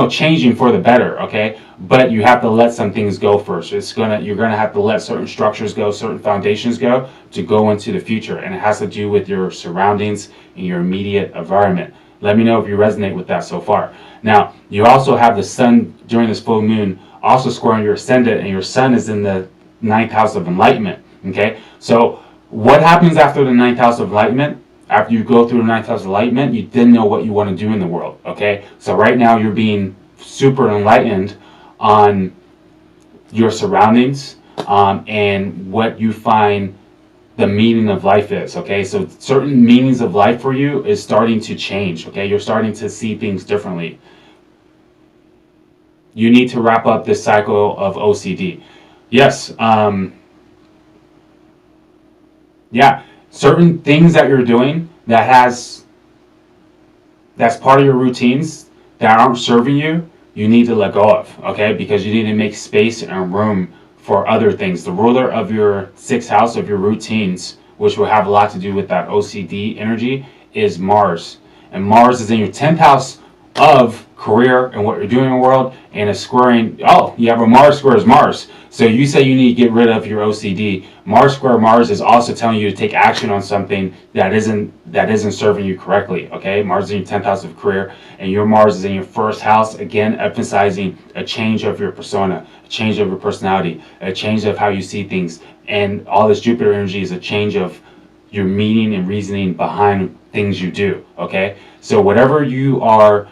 changing for the better, okay? But you have to let some things go first. You're gonna have to let certain structures go, certain foundations go to go into the future, and it has to do with your surroundings and your immediate environment. Let me know if you resonate with that so far. Now, you also have the sun during this full moon also squaring your ascendant, and your sun is in the 9th house of enlightenment, okay? So what happens after the 9th house of enlightenment? After you go through the 9th house of enlightenment, you didn't know what you want to do in the world, okay? So right now you're being super enlightened on your surroundings and what you find the meaning of life is, okay? So certain meanings of life for you is starting to change, okay? You're starting to see things differently. You need to wrap up this cycle of OCD. Yes, yeah. Certain things that you're doing that's part of your routines that aren't serving you, you need to let go of, okay? Because you need to make space and room for other things. The ruler of your 6th house of your routines, which will have a lot to do with that OCD energy, is Mars. And Mars is in your 10th house of career and what you're doing in the world, and it's squaring, you have a Mars squares Mars. So you say you need to get rid of your OCD. Mars square Mars is also telling you to take action on something that isn't serving you correctly, okay? Mars is in your 10th house of career, and your Mars is in your 1st house, again, emphasizing a change of your persona, a change of your personality, a change of how you see things. And all this Jupiter energy is a change of your meaning and reasoning behind things you do, okay? So whatever you are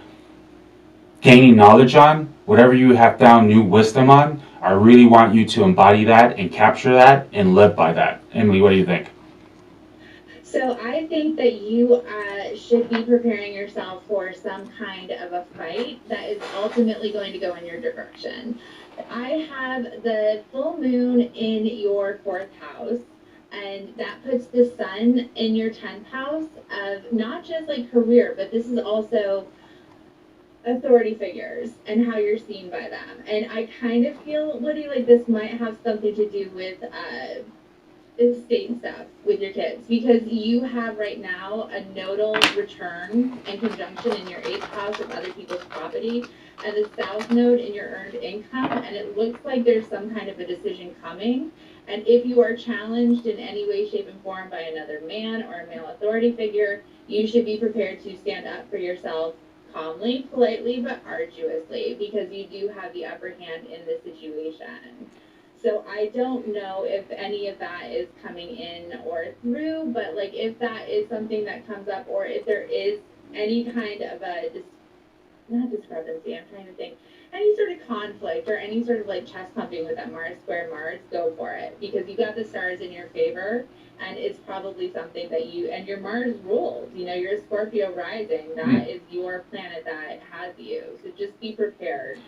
gaining knowledge on, whatever you have found new wisdom on, I really want you to embody that and capture that and live by that. Emily, what do you think? So I think that you should be preparing yourself for some kind of a fight that is ultimately going to go in your direction. I have the full moon in your 4th house, and that puts the sun in your 10th house of not just like career, but this is also authority figures and how you're seen by them. And I kind of feel, Woody, like this might have something to do with estate stuff with your kids, because you have right now a nodal return in conjunction in your eighth house of other people's property and the south node in your earned income, and it looks like there's some kind of a decision coming. And if you are challenged in any way, shape, and form by another man or a male authority figure, you should be prepared to stand up for yourself calmly, politely, but arduously, because you do have the upper hand in this situation. So I don't know if any of that is coming in or through, but like if that is something that comes up, or if there is any kind of a, not discrepancy, I'm trying to think, any sort of conflict or any sort of like chest pumping with that Mars square Mars, go for it, because you got the stars in your favor, and it's probably something that you, and your Mars rules, you know, you're a Scorpio rising, that is your planet that has you, so just be prepared,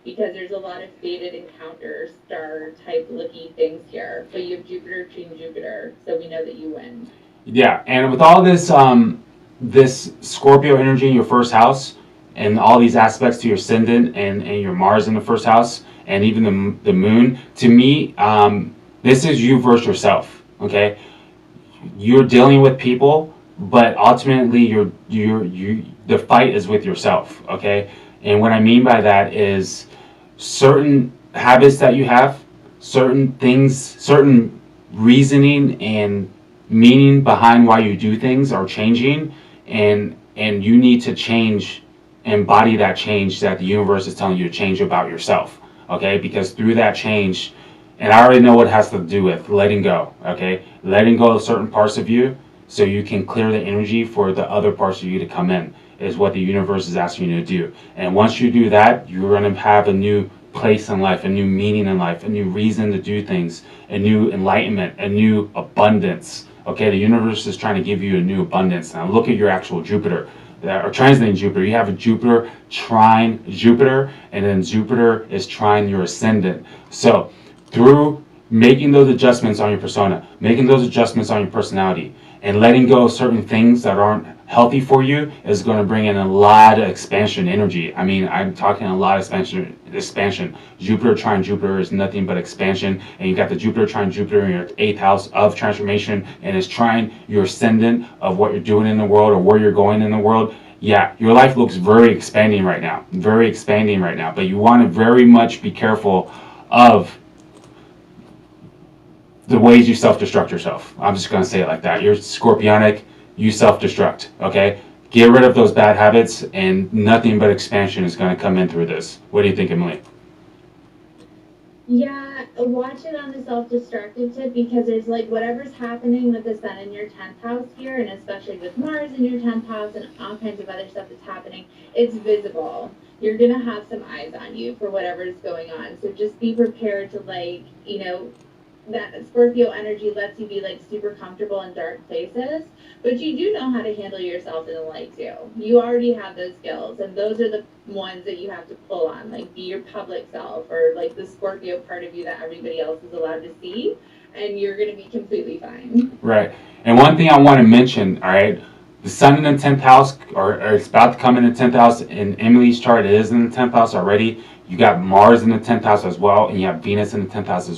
because there's a lot of fated encounter star type looky things here, but you have Jupiter treating Jupiter, so we know that you win. Yeah, and with all this this Scorpio energy in your first house, and all these aspects to your ascendant and your Mars in the first house, and even the moon, to me, this is you versus yourself, okay? You're dealing with people, but ultimately the fight is with yourself, okay? And what I mean by that is certain habits that you have, certain things, certain reasoning and meaning behind why you do things are changing, and you need to change, embody that change that the universe is telling you to change about yourself, okay? Because through that change, and I already know what it has to do with letting go, okay? Letting go of certain parts of you so you can clear the energy for the other parts of you to come in is what the universe is asking you to do. And once you do that, you're going to have a new place in life, a new meaning in life, a new reason to do things, a new enlightenment, a new abundance, okay? The universe is trying to give you a new abundance. Now look at your actual Jupiter, or transiting Jupiter. You have a Jupiter trine Jupiter, and then Jupiter is trine your ascendant. So through making those adjustments on your persona, making those adjustments on your personality, and letting go of certain things that aren't healthy for you is going to bring in a lot of expansion energy. I mean, I'm talking a lot of expansion. Jupiter trine Jupiter is nothing but expansion, and you got the Jupiter trine Jupiter in your 8th house of transformation, and it's trine your ascendant of what you're doing in the world or where you're going in the world. Yeah, your life looks very expanding right now, but you want to very much be careful of the ways you self-destruct yourself. I'm just going to say it like that. You're Scorpionic, you self-destruct, okay? Get rid of those bad habits, and nothing but expansion is going to come in through this. What do you think, Emily? Yeah, watch it on the self-destructive tip, because there's like whatever's happening with the sun in your 10th house here, and especially with Mars in your 10th house and all kinds of other stuff that's happening, it's visible. You're going to have some eyes on you for whatever's going on. So just be prepared to, like, you know, that Scorpio energy lets you be like super comfortable in dark places, but you do know how to handle yourself in the light too. You already have those skills, and those are the ones that you have to pull on, like be your public self, or like the Scorpio part of you that everybody else is allowed to see, and you're going to be completely fine. Right. And one thing I want to mention, all right, the sun in the 10th house, or it's about to come in the 10th house. In Emily's chart, it is in the 10th house already. You got Mars in the 10th house as well, and you have Venus in the 10th house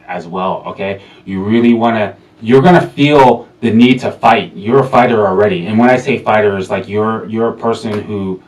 as well, okay? You really want to, you're going to feel the need to fight. You're a fighter already. And when I say fighter, it's like you're a person who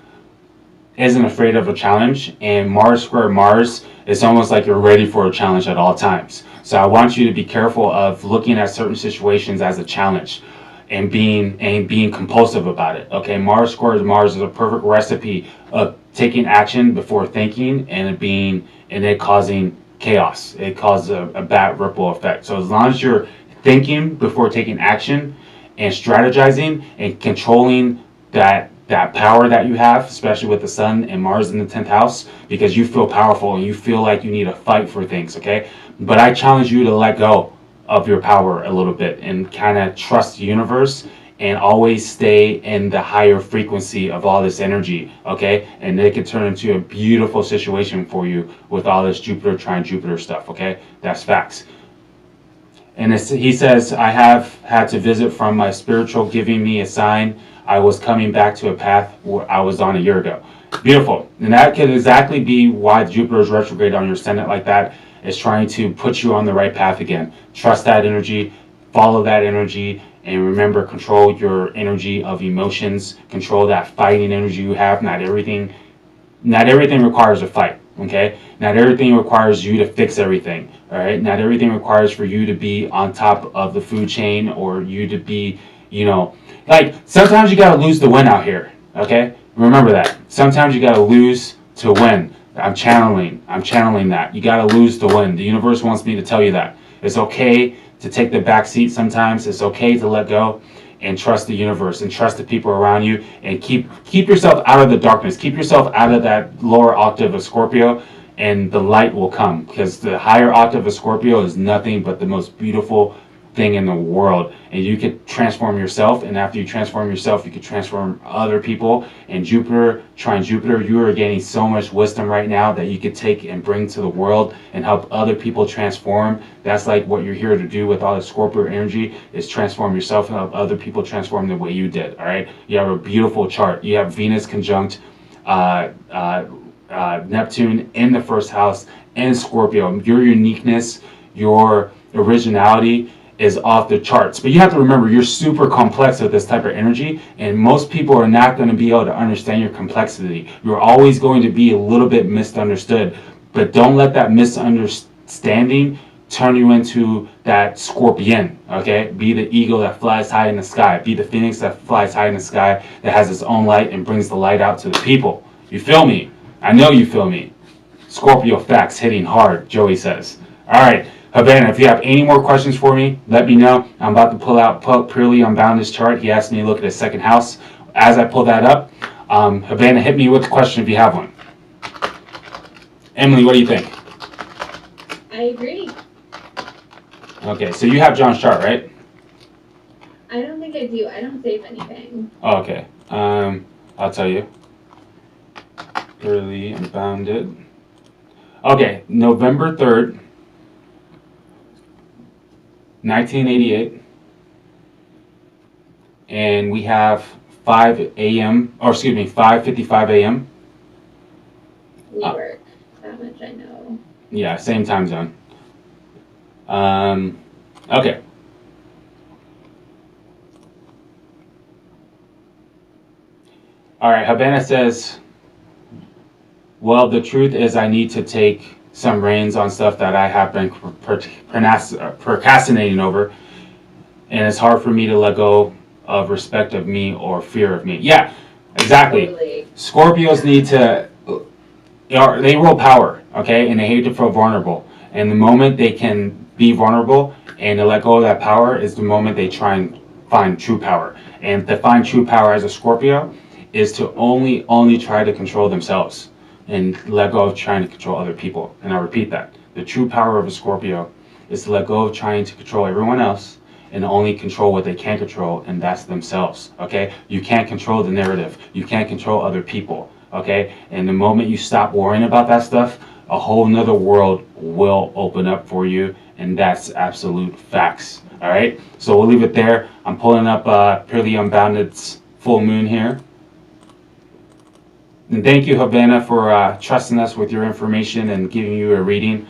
isn't afraid of a challenge, and Mars square Mars, it's almost like you're ready for a challenge at all times. So I want you to be careful of looking at certain situations as a challenge and being compulsive about it, okay? Mars squares Mars is a perfect recipe of taking action before thinking, and it causing chaos. It causes a bad ripple effect. So as long as you're thinking before taking action and strategizing and controlling that power that you have, especially with the sun and Mars in the 10th house, because you feel powerful and you feel like you need to fight for things, okay? But I challenge you to let go of your power a little bit and kind of trust the universe, and always stay in the higher frequency of all this energy, okay? And it could turn into a beautiful situation for you with all this Jupiter trine Jupiter stuff, okay? That's facts. And he says, I have had to visit from my spiritual giving me a sign I was coming back to a path I was on a year ago. Beautiful. And that could exactly be why Jupiter is retrograde on your ascendant like that. It's trying to put you on the right path again. Trust that energy. follow that energy. And remember, control your energy of emotions, control that fighting energy you have. Not everything requires a fight, okay? Not everything requires you to fix everything, all right? Not everything requires for you to be on top of the food chain, or you to be, like, sometimes you gotta lose to win out here, okay? Remember that. Sometimes you gotta lose to win. I'm channeling that. You gotta lose to win. The universe wants me to tell you that. It's okay to take the back seat sometimes. It's okay to let go and trust the universe and trust the people around you, and keep yourself out of the darkness. Keep yourself out of that lower octave of Scorpio, and the light will come, because the higher octave of Scorpio is nothing but the most beautiful thing in the world. And you could transform yourself, and after you transform yourself, you could transform other people. And Jupiter, trine Jupiter, you are gaining so much wisdom right now that you could take and bring to the world and help other people transform. That's like what you're here to do with all the Scorpio energy, is transform yourself and help other people transform the way you did. All right, you have a beautiful chart. You have Venus conjunct Neptune in the first house and Scorpio. Your uniqueness, your originality is off the charts. But you have to remember, you're super complex with this type of energy, and most people are not going to be able to understand your complexity. You're always going to be a little bit misunderstood, but don't let that misunderstanding turn you into that scorpion, okay? Be the eagle that flies high in the sky. Be the phoenix that flies high in the sky, that has its own light and brings the light out to the people. You feel me? I know you feel me. Scorpio facts hitting hard, Joey says. All right, Havana, if you have any more questions for me, let me know. I'm about to pull out Purely Unbounded's chart. He asked me to look at his second house. As I pull that up, Havana, hit me with the question if you have one. Emily, what do you think? I agree. Okay, so you have John's chart, right? I don't think I do. I don't save anything. Oh, okay. I'll tell you. Purely Unbounded. Okay, November 3rd, 1988, and we have 5:55 a.m. We work. That much I know. Yeah, same time zone. Okay. All right, Havana says, well, the truth is I need to take some reins on stuff that I have been procrastinating over, and it's hard for me to let go of respect of me or fear of me. Yeah, exactly. Totally. Scorpios need to, they roll power, okay, and they hate to feel vulnerable. And the moment they can be vulnerable and to let go of that power is the moment they try and find true power. And to find true power as a Scorpio is to only try to control themselves and let go of trying to control other people. And I'll repeat that. The true power of a Scorpio is to let go of trying to control everyone else and only control what they can control, and that's themselves, okay? You can't control the narrative. You can't control other people, okay? And the moment you stop worrying about that stuff, a whole nother world will open up for you, and that's absolute facts, all right? So we'll leave it there. I'm pulling up Purely Unbounded's full moon here. And thank you, Havana, for trusting us with your information and giving you a reading.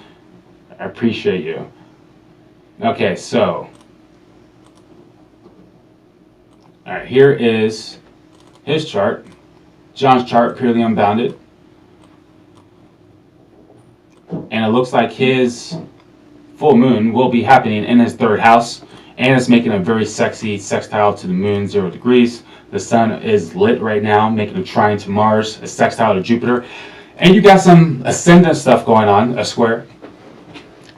I appreciate you. Okay, so. All right, here is his chart. John's chart, Purely Unbounded. And it looks like his full moon will be happening in his third house. And it's making a very sexy sextile to the moon, 0 degrees. The sun is lit right now, making a trine to Mars, a sextile to Jupiter. And you got some ascendant stuff going on, a square.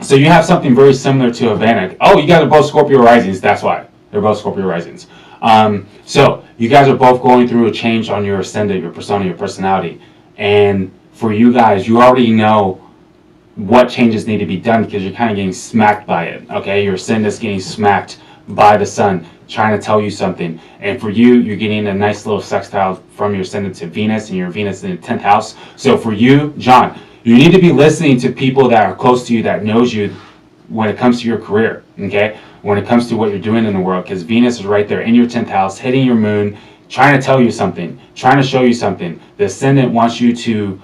So you have something very similar to Havana. Oh, you guys are both Scorpio risings, that's why. They're both Scorpio risings. So you guys are both going through a change on your ascendant, your persona, your personality. And for you guys, you already know what changes need to be done because you're kind of getting smacked by it, okay? Your ascendant's getting smacked by the sun, trying to tell you something. And for you, you're getting a nice little sextile from your ascendant to Venus, and your Venus in the 10th house. So for you, John, you need to be listening to people that are close to you, that knows you when it comes to your career, okay? When it comes to what you're doing in the world, because Venus is right there in your 10th house, hitting your moon, trying to tell you something, trying to show you something. The ascendant wants you to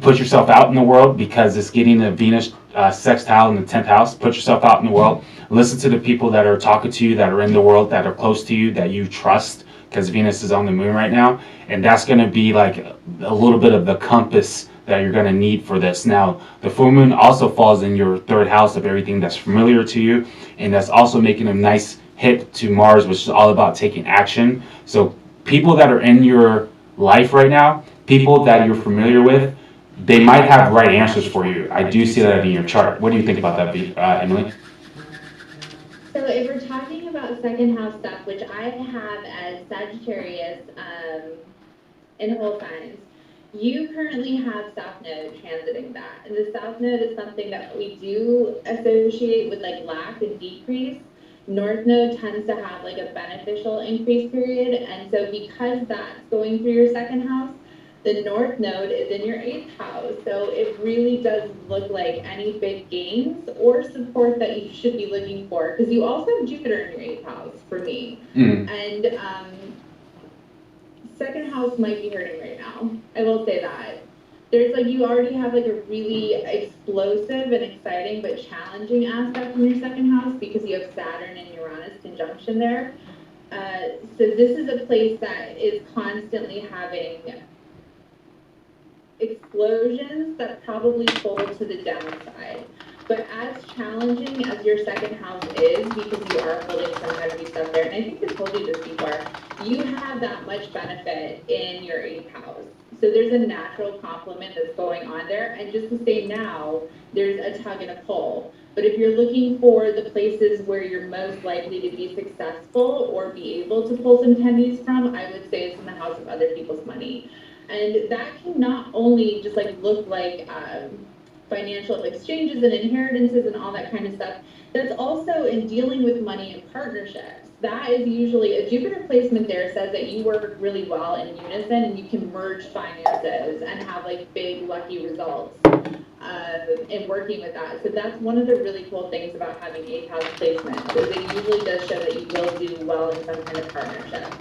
Put yourself out in the world because it's getting a Venus sextile in the 10th house. Put yourself out in the world. Listen to the people that are talking to you, that are in the world, that are close to you, that you trust, because Venus is on the moon right now. And that's going to be like a little bit of the compass that you're going to need for this. Now, the full moon also falls in your 3rd house of everything that's familiar to you. And that's also making a nice hit to Mars, which is all about taking action. So people that are in your life right now, people that you're familiar with, they might have right answers for you. I do see that in your chart. What do you think about that, Emily? So if we're talking about second house stuff, which I have as Sagittarius in whole signs, you currently have South Node transiting that. And the South Node is something that we do associate with like lack and decrease. North Node tends to have like a beneficial increase period. And so because that's going through your second house, the North Node is in your 8th house. So it really does look like any big gains or support that you should be looking for. Because you also have Jupiter in your 8th house for me. And second house might be hurting right now. I will say that. There's like, you already have like a really explosive and exciting but challenging aspect in your second house because you have Saturn and Uranus conjunction there. So this is a place that is constantly having explosions that probably pull to the downside. But as challenging as your second house is, because you are holding some heavy stuff there, and I think I told you this before, you have that much benefit in your 8th house. So there's a natural complement that's going on there, and just to say now, there's a tug and a pull. But if you're looking for the places where you're most likely to be successful or be able to pull some tendies from, I would say it's in the house of other people's money. And that can not only just like look like financial exchanges and inheritances and all that kind of stuff, that's also in dealing with money and partnerships. That is usually a Jupiter placement there says that you work really well in unison and you can merge finances and have like big lucky results in working with that. So that's one of the really cool things about having 8th house placement, is it usually does show that you will do well in some kind of partnership.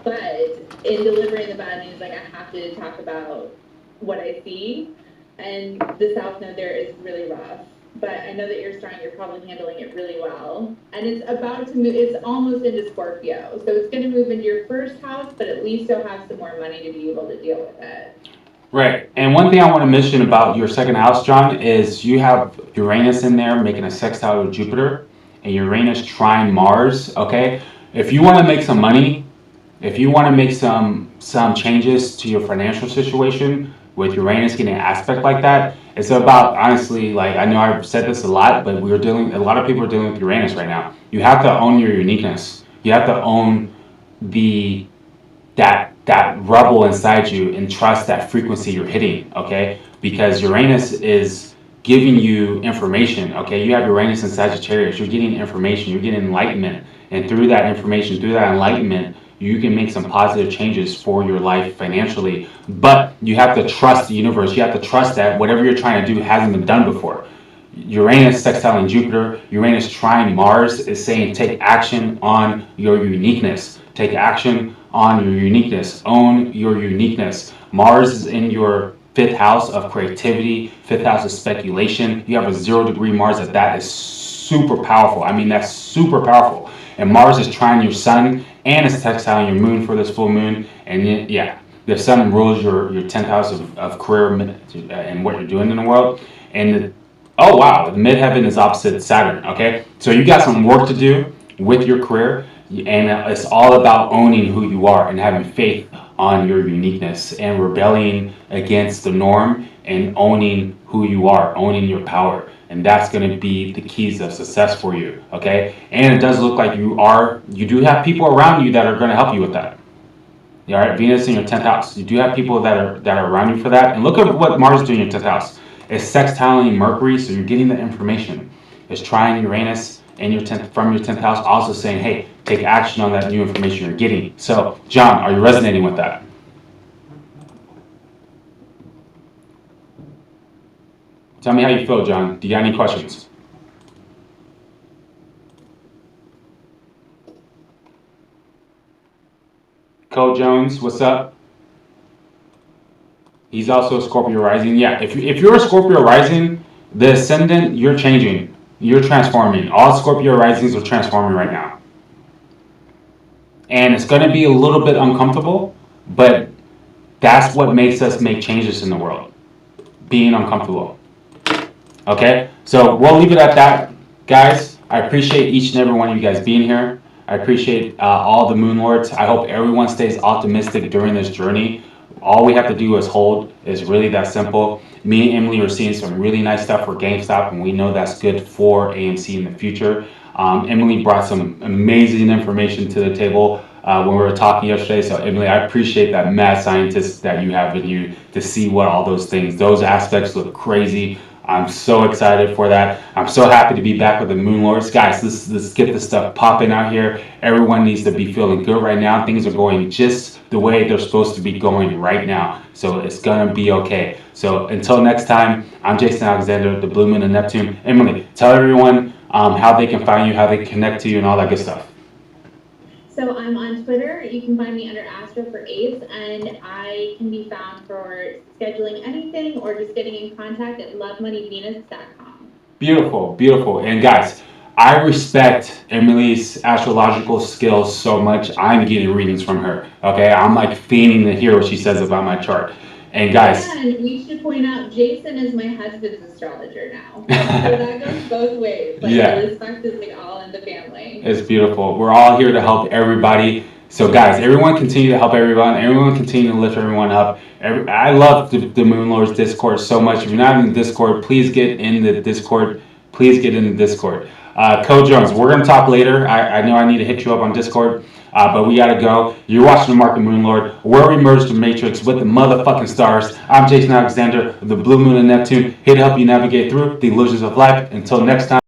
But in delivering the bad news, like, I have to talk about what I see, and the South Node there is really rough. But I know that you're strong, you're probably handling it really well. And it's about to move, it's almost into Scorpio. So it's going to move into your 1st house, but at least you'll have some more money to be able to deal with it. Right. And one thing I want to mention about your 2nd house, John, is you have Uranus in there making a sextile with Jupiter, and Uranus trine Mars, okay? If you want to make some money, if you want to make some changes to your financial situation with Uranus getting an aspect like that, it's about, honestly, like, I know I've said this a lot, but a lot of people are dealing with Uranus right now. You have to own your uniqueness. You have to own that rebel inside you and trust that frequency you're hitting, okay? Because Uranus is giving you information, okay? You have Uranus in Sagittarius. You're getting information. You're getting enlightenment. And through that information, through that enlightenment, you can make some positive changes for your life financially. But you have to trust the universe. You have to trust that whatever you're trying to do hasn't been done before. Uranus sextiling Jupiter, Uranus trine Mars is saying take action on your uniqueness. Take action on your uniqueness. Own your uniqueness. Mars is in your 5th house of creativity, 5th house of speculation. You have a 0-degree Mars that is super powerful. I mean, that's super powerful. And Mars is trining your sun and it's sextiling your moon for this full moon. And yeah, the sun rules your 10th house of career and what you're doing in the world. And oh wow, the midheaven is opposite Saturn, okay? So you got some work to do with your career, and it's all about owning who you are and having faith on your uniqueness and rebelling against the norm and owning who you are, owning your power. And that's going to be the keys of success for you, okay? And it does look like you do have people around you that are going to help you with that. All right, Venus in your 10th house. You do have people that are around you for that. And look at what Mars is doing in your 10th house. It's sextiling Mercury, so you're getting the information. It's trying Uranus in your 10th, from your 10th house, also saying, hey, take action on that new information you're getting. So, John, are you resonating with that? Tell me how you feel, John. Do you got any questions? Cole Jones, what's up? He's also a Scorpio rising. Yeah, if you're a Scorpio rising, the ascendant, you're changing. You're transforming. All Scorpio risings are transforming right now. And it's going to be a little bit uncomfortable, but that's what makes us make changes in the world. Being uncomfortable. Okay? So we'll leave it at that, guys. I appreciate each and every one of you guys being here. I appreciate all the Moon Lords. I hope everyone stays optimistic during this journey. All we have to do is hold. It's really that simple. Me and Emily are seeing some really nice stuff for GameStop, and we know that's good for AMC in the future. Emily brought some amazing information to the table when we were talking yesterday. So Emily, I appreciate that mad scientist that you have in you to see what all those things, those aspects look crazy. I'm so excited for that. I'm so happy to be back with the Moon Lords. Guys, let's get this stuff popping out here. Everyone needs to be feeling good right now. Things are going just the way they're supposed to be going right now. So it's going to be okay. So until next time, I'm Jason Alexander, the Blue Moon and Neptune. Emily, tell everyone how they can find you, how they can connect to you, and all that good stuff. So I'm on Twitter. You can find me under Astro for Ace, and I can be found for scheduling anything or just getting in contact at lovemoneyvenus.com. Beautiful, beautiful. And guys, I respect Emily's astrological skills so much. I'm getting readings from her. Okay, I'm like fiending to hear what she says about my chart. And guys, and we should point out, Jason is my husband's astrologer now. So that goes both ways. Like, yeah. The respect is like all in the family. It's beautiful. We're all here to help everybody. So guys, everyone continue to help everyone. Everyone continue to lift everyone up. I love the Moon Lords Discord so much. If you're not in the Discord, please get in the Discord. Please get in the Discord. Code Jones, we're going to talk later. I know I need to hit you up on Discord. But we gotta go. You're watching the Market Moon Lord, where we merge the Matrix with the motherfucking stars. I'm Jason Alexander, the Blue Moon and Neptune, here to help you navigate through the illusions of life. Until next time.